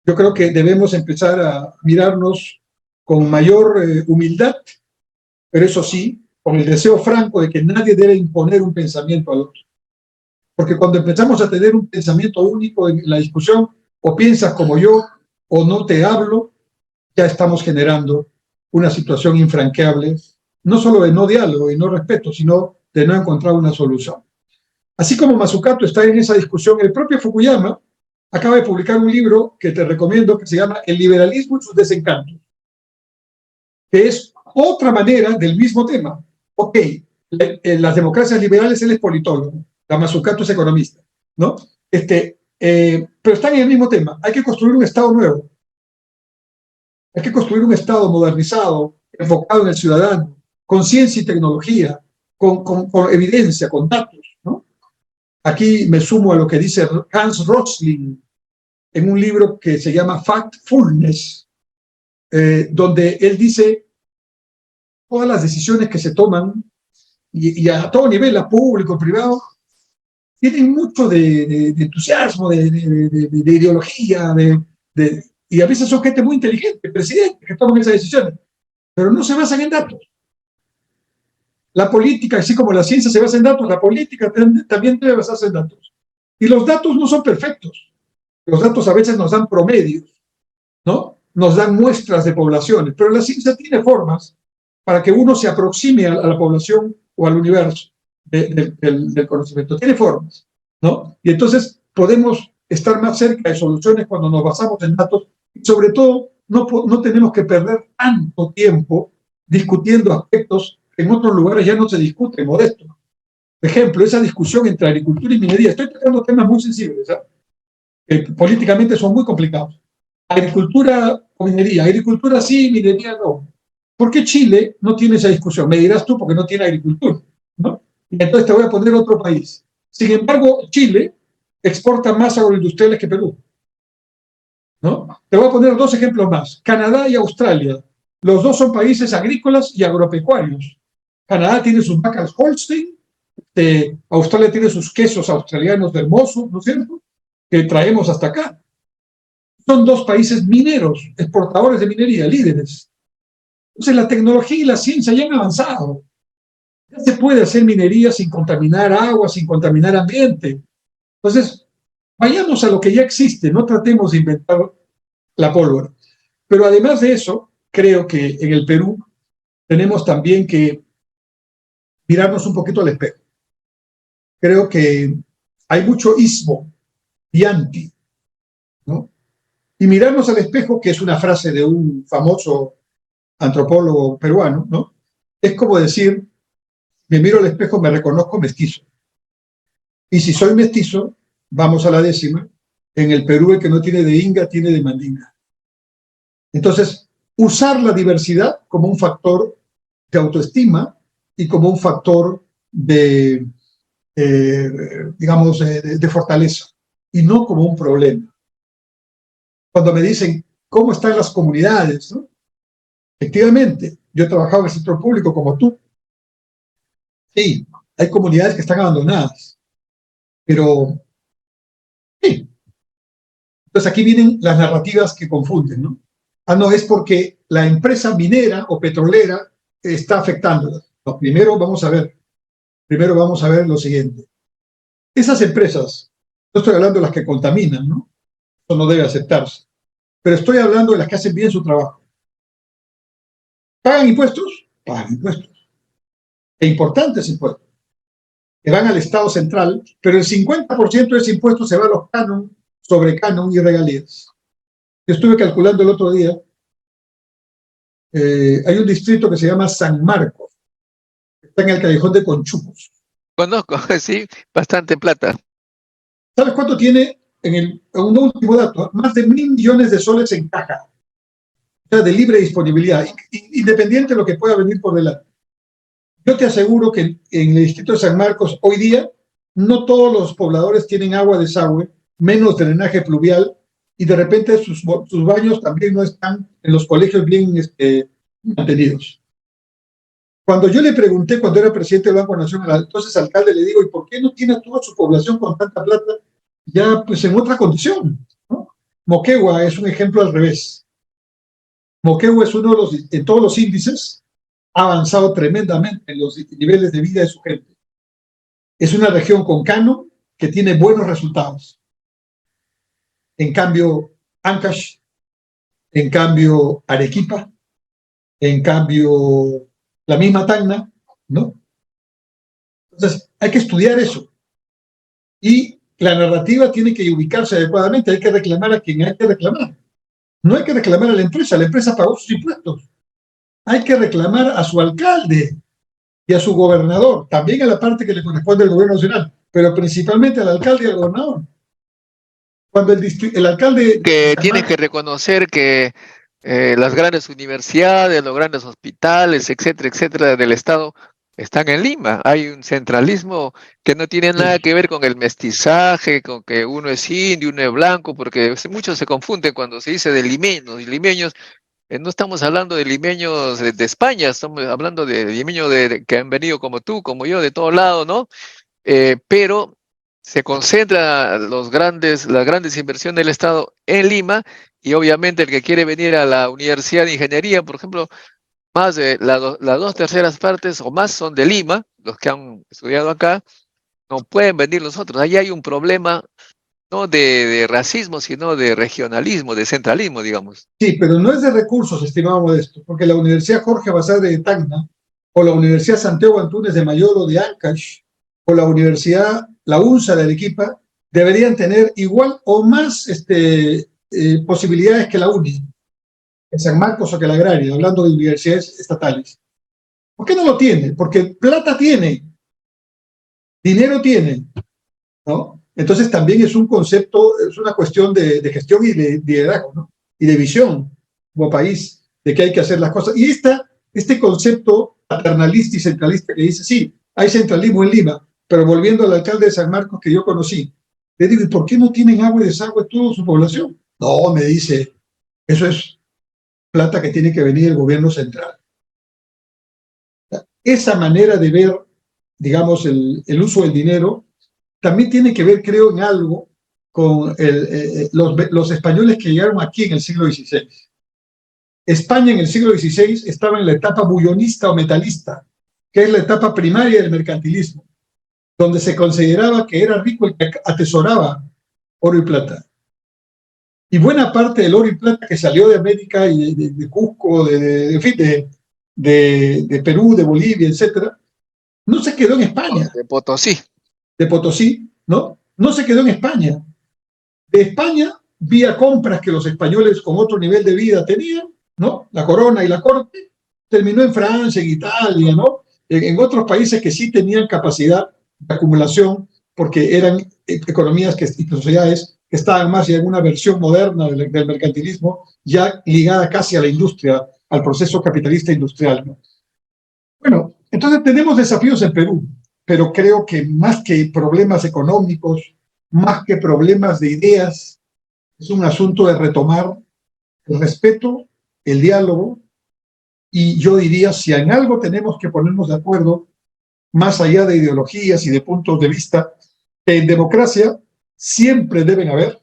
Speaker 2: Yo creo que debemos empezar a mirarnos con mayor humildad, pero eso sí, con el deseo franco de que nadie debe imponer un pensamiento al otro. Porque cuando empezamos a tener un pensamiento único en la discusión, o piensas como yo, o no te hablo, ya estamos generando una situación infranqueable, no solo de no diálogo y no respeto, sino de no encontrar una solución. Así como Mazzucato está en esa discusión, el propio Fukuyama acaba de publicar un libro que te recomiendo que se llama El liberalismo y sus desencantos, que es otra manera del mismo tema. Ok, las democracias liberales, él es politólogo, la Mazzucato es economista, ¿no? Pero están en el mismo tema. Hay que construir un Estado nuevo. Hay que construir un Estado modernizado, enfocado en el ciudadano, con ciencia y tecnología, con evidencia, con datos, ¿no? Aquí me sumo a lo que dice Hans Rosling en un libro que se llama Factfulness, donde él dice todas las decisiones que se toman y a todo nivel, a público, privado, tienen mucho de entusiasmo, de ideología, y a veces son gente muy inteligente, presidentes que toman esas decisiones, pero no se basan en datos. La política, así como la ciencia se basa en datos, la política también debe basarse en datos. Y los datos no son perfectos. Los datos a veces nos dan promedios, ¿no? Nos dan muestras de poblaciones, pero la ciencia tiene formas para que uno se aproxime a la población o al universo del conocimiento. Tiene formas, ¿no? Y entonces podemos estar más cerca de soluciones cuando nos basamos en datos. Y sobre todo, no tenemos que perder tanto tiempo discutiendo aspectos que en otros lugares ya no se discuten, modesto. Por ejemplo, esa discusión entre agricultura y minería. Estoy tocando temas muy sensibles, ¿eh? Que políticamente son muy complicados. Agricultura o minería. Agricultura sí, minería no. ¿Por qué Chile no tiene esa discusión? Me dirás tú, porque no tiene agricultura, ¿no? Y entonces te voy a poner otro país. Sin embargo, Chile exporta más agroindustriales que Perú, ¿no? Te voy a poner dos ejemplos más. Canadá y Australia. Los dos son países agrícolas y agropecuarios. Canadá tiene sus vacas Holstein, Australia tiene sus quesos australianos hermosos, ¿no es cierto?, que traemos hasta acá. Son dos países mineros, exportadores de minería, líderes. Entonces la tecnología y la ciencia ya han avanzado. Ya se puede hacer minería sin contaminar agua, sin contaminar ambiente. Entonces, vayamos a lo que ya existe, no tratemos de inventar la pólvora. Pero además de eso, creo que en el Perú tenemos también que mirarnos un poquito al espejo. Creo que hay mucho ismo y anti, ¿no? Y mirarnos al espejo, que es una frase de un famoso antropólogo peruano, ¿no? Es como decir, me miro al espejo, me reconozco mestizo. Y si soy mestizo, vamos a la décima, en el Perú el que no tiene de inga tiene de mandinga. Entonces, usar la diversidad como un factor de autoestima y como un factor digamos, de fortaleza, y no como un problema. Cuando me dicen, ¿cómo están las comunidades?, ¿no? Efectivamente, yo he trabajado en el sector público como tú. Sí, hay comunidades que están abandonadas, pero sí. Entonces aquí vienen las narrativas que confunden, ¿no? Ah, no, es porque la empresa minera o petrolera está afectándola. No, primero vamos a ver lo siguiente. Esas empresas, no estoy hablando de las que contaminan, ¿no? Eso no debe aceptarse. Pero estoy hablando de las que hacen bien su trabajo. ¿Pagan impuestos? Pagan impuestos. E importantes impuestos. Que van al Estado central, pero el 50% de ese impuesto se va a los canon, sobre canon y regalías. Yo estuve calculando el otro día, hay un distrito que se llama San Marcos, que está en el callejón de Conchupos.
Speaker 1: Conozco, sí, bastante plata.
Speaker 2: ¿Sabes cuánto tiene? Un último dato, más de 1.000 millones de soles en caja, o sea, de libre disponibilidad, independiente de lo que pueda venir por delante. Yo te aseguro que en el distrito de San Marcos, hoy día, no todos los pobladores tienen agua de desagüe, menos drenaje pluvial, y de repente sus baños también no están en los colegios bien mantenidos. Cuando yo le pregunté, cuando era presidente del Banco Nacional, entonces alcalde, le digo, ¿y por qué no tiene a toda su población con tanta plata ya pues en otra condición? ¿No? Moquegua es un ejemplo al revés. Moquegua es uno de los, en todos los índices, ha avanzado tremendamente en los niveles de vida de su gente. Es una región con canon que tiene buenos resultados. En cambio, Ancash, en cambio, Arequipa, en cambio, la misma Tacna, ¿no? Entonces, hay que estudiar eso. Y la narrativa tiene que ubicarse adecuadamente, hay que reclamar a quien hay que reclamar. No hay que reclamar a la empresa pagó sus impuestos. Hay que reclamar a su alcalde y a su gobernador, también a la parte que le corresponde al gobierno nacional, pero principalmente al alcalde y al gobernador. Cuando el alcalde...
Speaker 1: Que tiene que reconocer que las grandes universidades, los grandes hospitales, etcétera, del Estado están en Lima. Hay un centralismo que no tiene nada que ver con el mestizaje, con que uno es indio, uno es blanco, porque muchos se confunden cuando se dice de limeños. Y limeños, no estamos hablando de limeños de España, estamos hablando de limeños que han venido como tú, como yo, de todos lados, ¿no? Pero se concentran las grandes inversiones del Estado en Lima, y obviamente el que quiere venir a la Universidad de Ingeniería, por ejemplo, más de las 2/3 partes o más son de Lima, los que han estudiado acá, no pueden venir los otros. Ahí hay un problema no de racismo, sino de regionalismo, de centralismo, digamos.
Speaker 2: Sí, pero no es de recursos, estimado Modesto, porque la Universidad Jorge Basadre de Tacna, o la Universidad Santiago Antúnez de Mayor o de Ancash, o la Universidad, la UNSA de Arequipa, deberían tener igual o más posibilidades que la UNI, en San Marcos o que la Agraria, hablando de universidades estatales. ¿Por qué no lo tiene? Porque plata tiene, dinero tiene, ¿no? Entonces también es un concepto, es una cuestión de gestión y de liderazgo, ¿no? Y de visión como país, de que hay que hacer las cosas. Y este concepto paternalista y centralista que dice, sí, hay centralismo en Lima, pero volviendo al alcalde de San Marcos que yo conocí, le digo, ¿y por qué no tienen agua y desagüe toda su población? No, me dice, eso es plata que tiene que venir del gobierno central. Esa manera de ver, digamos, el uso del dinero también tiene que ver, creo, en algo con los españoles que llegaron aquí en el siglo XVI. España en el siglo XVI estaba en la etapa bullonista o metalista, que es la etapa primaria del mercantilismo, donde se consideraba que era rico el que atesoraba oro y plata. Y buena parte del oro y plata que salió de América y de Cusco, en fin, de Perú, de Bolivia, etcétera, no se quedó en España.
Speaker 1: De Potosí.
Speaker 2: De Potosí, ¿no? No se quedó en España. De España, vía compras que los españoles con otro nivel de vida tenían, ¿no? La corona y la corte, terminó en Francia, en Italia, ¿no? En otros países que sí tenían capacidad de acumulación porque eran economías y sociedades que estaban más ya en una versión moderna del mercantilismo, ya ligada casi a la industria, al proceso capitalista industrial, ¿no? Bueno, entonces tenemos desafíos en Perú, pero creo que más que problemas económicos, más que problemas de ideas, es un asunto de retomar el respeto, el diálogo, y yo diría, si en algo tenemos que ponernos de acuerdo, más allá de ideologías y de puntos de vista, que en democracia siempre deben haber,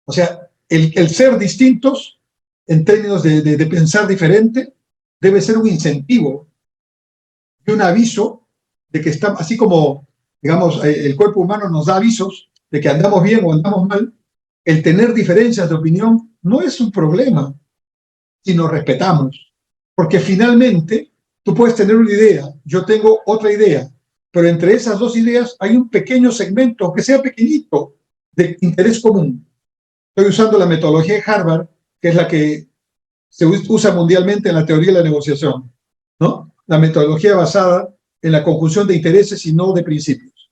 Speaker 2: o sea, el ser distintos en términos de pensar diferente debe ser un incentivo y un aviso de que estamos, así como, digamos, el cuerpo humano nos da avisos de que andamos bien o andamos mal, el tener diferencias de opinión no es un problema si nos respetamos, porque finalmente tú puedes tener una idea, yo tengo otra idea, pero entre esas dos ideas hay un pequeño segmento, aunque sea pequeñito, de interés común. Estoy usando la metodología de Harvard, que es la que se usa mundialmente en la teoría de la negociación, ¿no? La metodología basada en la conjunción de intereses y no de principios.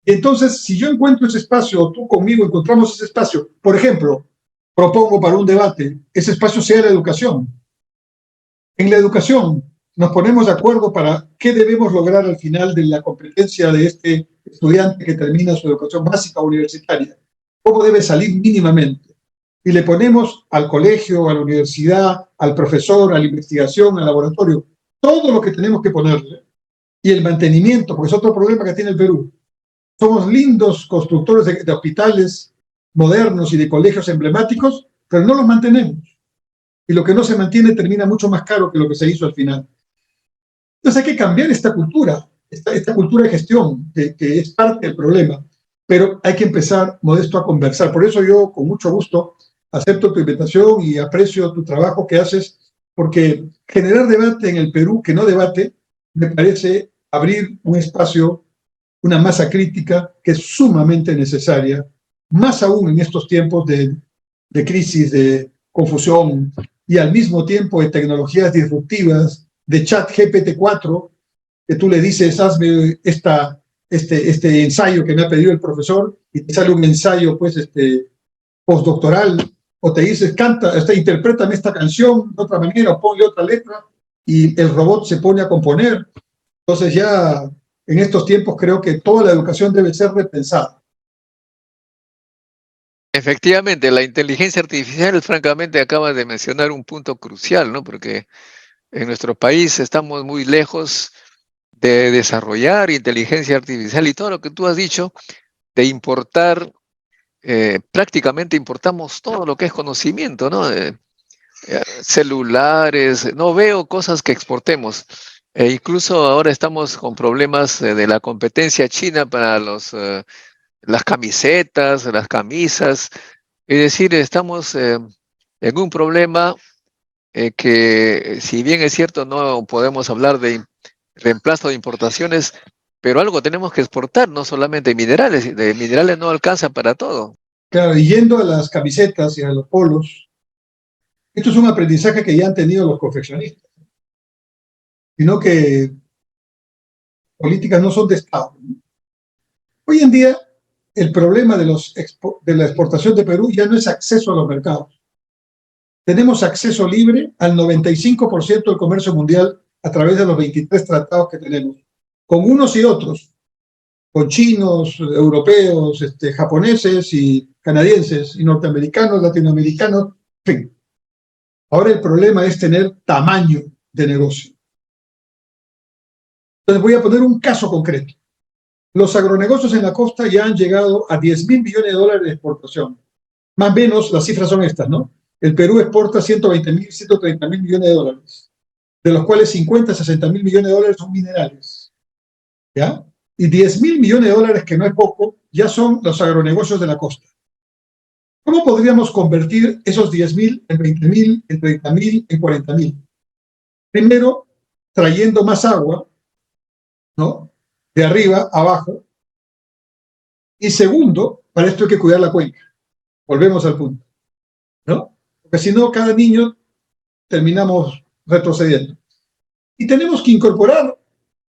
Speaker 2: Entonces, si yo encuentro ese espacio, o tú conmigo encontramos ese espacio, por ejemplo, propongo para un debate, ese espacio sea la educación. En la educación nos ponemos de acuerdo para qué debemos lograr al final de la competencia de este estudiante que termina su educación básica universitaria. ¿Cómo debe salir mínimamente? y le ponemos al colegio, a la universidad, al profesor, a la investigación, al laboratorio, todo lo que tenemos que ponerle, y el mantenimiento, porque es otro problema que tiene el Perú. Somos lindos constructores de hospitales modernos y de colegios emblemáticos, pero no los mantenemos. Y lo que no se mantiene termina mucho más caro que lo que se hizo al final. Entonces hay que cambiar esta cultura, esta cultura de gestión, que es parte del problema, pero hay que empezar, Modesto, a conversar. Por eso yo, con mucho gusto, acepto tu invitación y aprecio tu trabajo que haces, porque generar debate en el Perú que no debate, me parece abrir un espacio, una masa crítica que es sumamente necesaria, más aún en estos tiempos de crisis, de confusión y al mismo tiempo de tecnologías disruptivas, de chat GPT-4, que tú le dices, hazme este ensayo que me ha pedido el profesor, y te sale un ensayo pues, postdoctoral, o te dices, interprétame esta canción de otra manera, o ponle otra letra, y el robot se pone a componer. Entonces ya en estos tiempos creo que toda la educación debe ser repensada.
Speaker 1: Efectivamente, la inteligencia artificial, francamente, acaba de mencionar un punto crucial, ¿no? Porque en nuestro país estamos muy lejos de desarrollar inteligencia artificial y todo lo que tú has dicho, de importar, prácticamente importamos todo lo que es conocimiento, ¿no? Celulares, no veo cosas que exportemos. Incluso ahora estamos con problemas de la competencia china para las camisetas, las camisas. Es decir, estamos en un problema que, si bien es cierto, no podemos hablar de reemplazo de importaciones, pero algo tenemos que exportar, no solamente minerales. De minerales no alcanza para todo.
Speaker 2: Claro, y yendo a las camisetas y a los polos, esto es un aprendizaje que ya han tenido los confeccionistas, sino que políticas no son de Estado. Hoy en día, el problema de la exportación de Perú ya no es acceso a los mercados. Tenemos acceso libre al 95% del comercio mundial a través de los 23 tratados que tenemos, con unos y otros, con chinos, europeos, japoneses y canadienses, y norteamericanos, latinoamericanos, en fin. Ahora el problema es tener tamaño de negocio. Entonces voy a poner un caso concreto. Los agronegocios en la costa ya han llegado a 10.000 millones de dólares de exportación. Más o menos las cifras son estas, ¿no? El Perú exporta 120.000, 130.000 millones de dólares, de los cuales 50, 60.000 millones de dólares son minerales. ¿Ya? Y 10.000 millones de dólares, que no es poco, ya son los agronegocios de la costa. ¿Cómo podríamos convertir esos 10.000 en 20.000, en 30.000, en 40.000? Primero, trayendo más agua, ¿no? De arriba a abajo. Y segundo, para esto hay que cuidar la cuenca. Volvemos al punto, ¿no? Porque si no, cada niño terminamos retrocediendo. Y tenemos que incorporar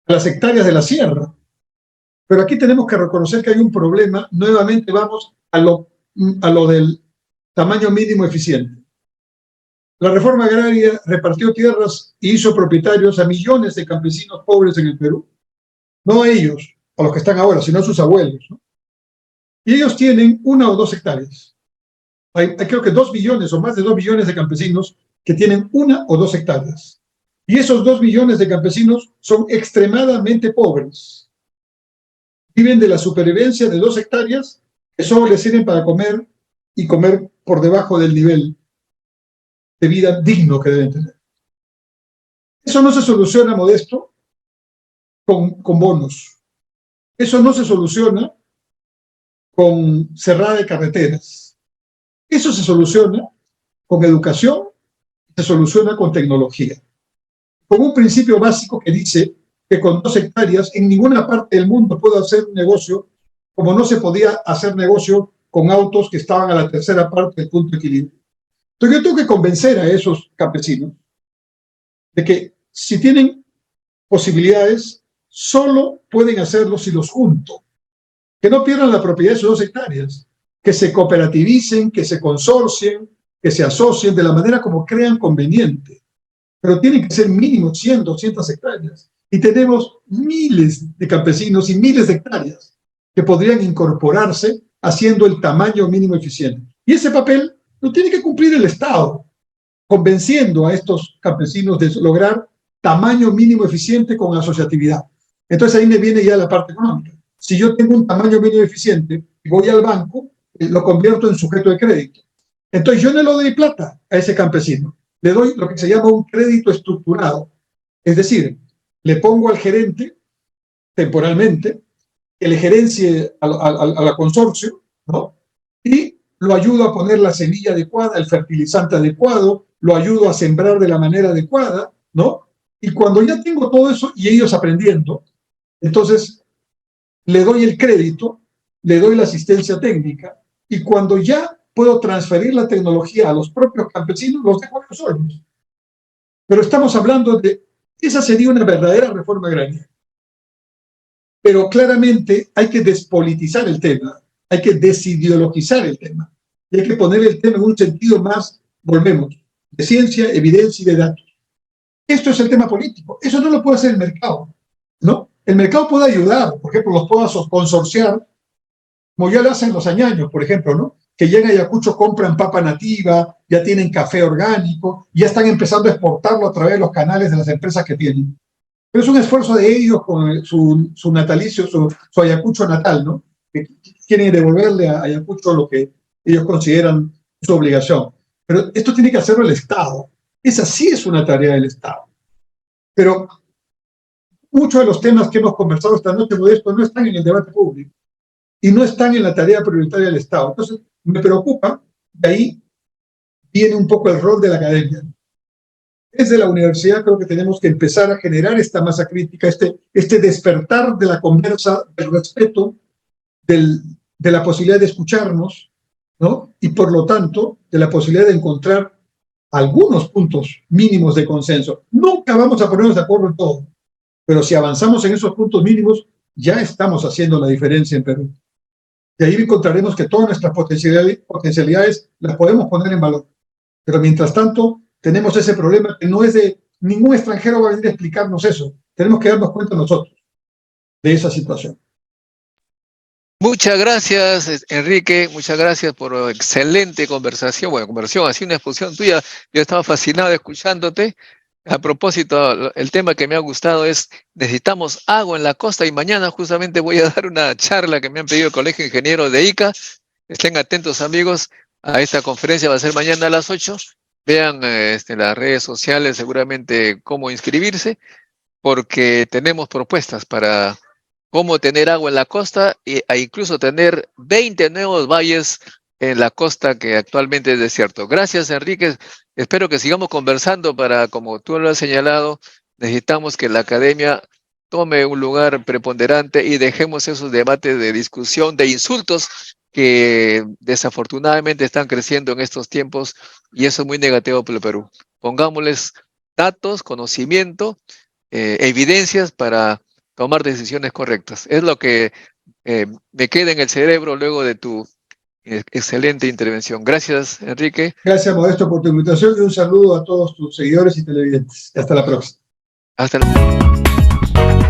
Speaker 2: a las hectáreas de la sierra. Pero aquí tenemos que reconocer que hay un problema. Nuevamente vamos a lo del tamaño mínimo eficiente. La reforma agraria repartió tierras y hizo propietarios a millones de campesinos pobres en el Perú. No a ellos, a los que están ahora, sino a sus abuelos, ¿no? Y ellos tienen 1 o 2 hectáreas. Hay creo que 2 billones o más de 2 billones de campesinos que tienen 1 o 2 hectáreas. Y esos 2 billones de campesinos son extremadamente pobres. Viven de la supervivencia de 2 hectáreas que solo les sirven para comer y comer por debajo del nivel de vida digno que deben tener. Eso no se soluciona, Modesto, con bonos. Eso no se soluciona con cerrada de carreteras. Eso se soluciona con educación, se soluciona con tecnología. Con un principio básico que dice que con 2 hectáreas en ninguna parte del mundo puedo hacer un negocio como no se podía hacer negocio con autos que estaban a la tercera parte del punto de equilibrio. Entonces yo tengo que convencer a esos campesinos de que si tienen posibilidades, solo pueden hacerlo si los junto. Que no pierdan la propiedad de sus 2 hectáreas, que se cooperativicen, que se consorcien, que se asocien de la manera como crean conveniente. Pero tienen que ser mínimo 100, 200 hectáreas. Y tenemos miles de campesinos y miles de hectáreas que podrían incorporarse haciendo el tamaño mínimo eficiente. Y ese papel lo tiene que cumplir el Estado, convenciendo a estos campesinos de lograr tamaño mínimo eficiente con asociatividad. Entonces ahí me viene ya la parte económica. Si yo tengo un tamaño mínimo eficiente y voy al banco, lo convierto en sujeto de crédito. Entonces yo no le doy plata a ese campesino, le doy lo que se llama un crédito estructurado. Es decir, le pongo al gerente temporalmente que le gerencie a la consorcio, ¿no? Y lo ayudo a poner la semilla adecuada, el fertilizante adecuado, lo ayudo a sembrar de la manera adecuada, ¿no? Y cuando ya tengo todo eso y ellos aprendiendo, entonces le doy el crédito, le doy la asistencia técnica, y cuando ya puedo transferir la tecnología a los propios campesinos, los dejo ellos solos. Pero estamos hablando de, esa sería una verdadera reforma agraria. Pero claramente hay que despolitizar el tema, hay que desideologizar el tema, y hay que poner el tema en un sentido más, volvemos, de ciencia, evidencia y de datos. Esto es el tema político, eso no lo puede hacer el mercado, ¿no? El mercado puede ayudar, por ejemplo, los puedo consorciar, como ya lo hacen los añaños, por ejemplo, ¿no? Que llegan a Ayacucho, compran papa nativa, ya tienen café orgánico, ya están empezando a exportarlo a través de los canales de las empresas que tienen. Pero es un esfuerzo de ellos con su natalicio, su Ayacucho natal, ¿no? Que quieren devolverle a Ayacucho lo que ellos consideran su obligación. Pero esto tiene que hacerlo el Estado. Esa sí es una tarea del Estado. Pero muchos de los temas que hemos conversado esta noche, Modesto, no están en el debate público y no están en la tarea prioritaria del Estado. Entonces, me preocupa, de ahí viene un poco el rol de la academia. Desde la universidad creo que tenemos que empezar a generar esta masa crítica, este despertar de la conversa, del respeto, de la posibilidad de escucharnos, ¿no? Y por lo tanto, de la posibilidad de encontrar algunos puntos mínimos de consenso. Nunca vamos a ponernos de acuerdo en todo, pero si avanzamos en esos puntos mínimos, ya estamos haciendo la diferencia en Perú. Y ahí encontraremos que todas nuestras potencialidades las podemos poner en valor. Pero mientras tanto, tenemos ese problema que no es de ningún extranjero va a venir a explicarnos eso. Tenemos que darnos cuenta nosotros de esa situación.
Speaker 1: Muchas gracias, Enrique. Muchas gracias por excelente conversación. Bueno, conversación, así una exposición tuya. Yo estaba fascinado escuchándote. A propósito, el tema que me ha gustado es necesitamos agua en la costa y mañana justamente voy a dar una charla que me han pedido el Colegio de Ingenieros de Ica. Estén atentos, amigos, a esta conferencia. Va a ser mañana a las 8. Vean las redes sociales seguramente cómo inscribirse, porque tenemos propuestas para cómo tener agua en la costa e incluso tener 20 nuevos valles en la costa que actualmente es desierto. Gracias, Enrique. Espero que sigamos conversando para, como tú lo has señalado, necesitamos que la academia tome un lugar preponderante y dejemos esos debates de discusión, de insultos que desafortunadamente están creciendo en estos tiempos y eso es muy negativo para el Perú. Pongámosles datos, conocimiento, evidencias para tomar decisiones correctas. Es lo que me queda en el cerebro luego de tu excelente intervención. Gracias, Enrique.
Speaker 2: Gracias, Modesto, por tu invitación y un saludo a todos tus seguidores y televidentes. Hasta la próxima.
Speaker 1: Hasta la próxima.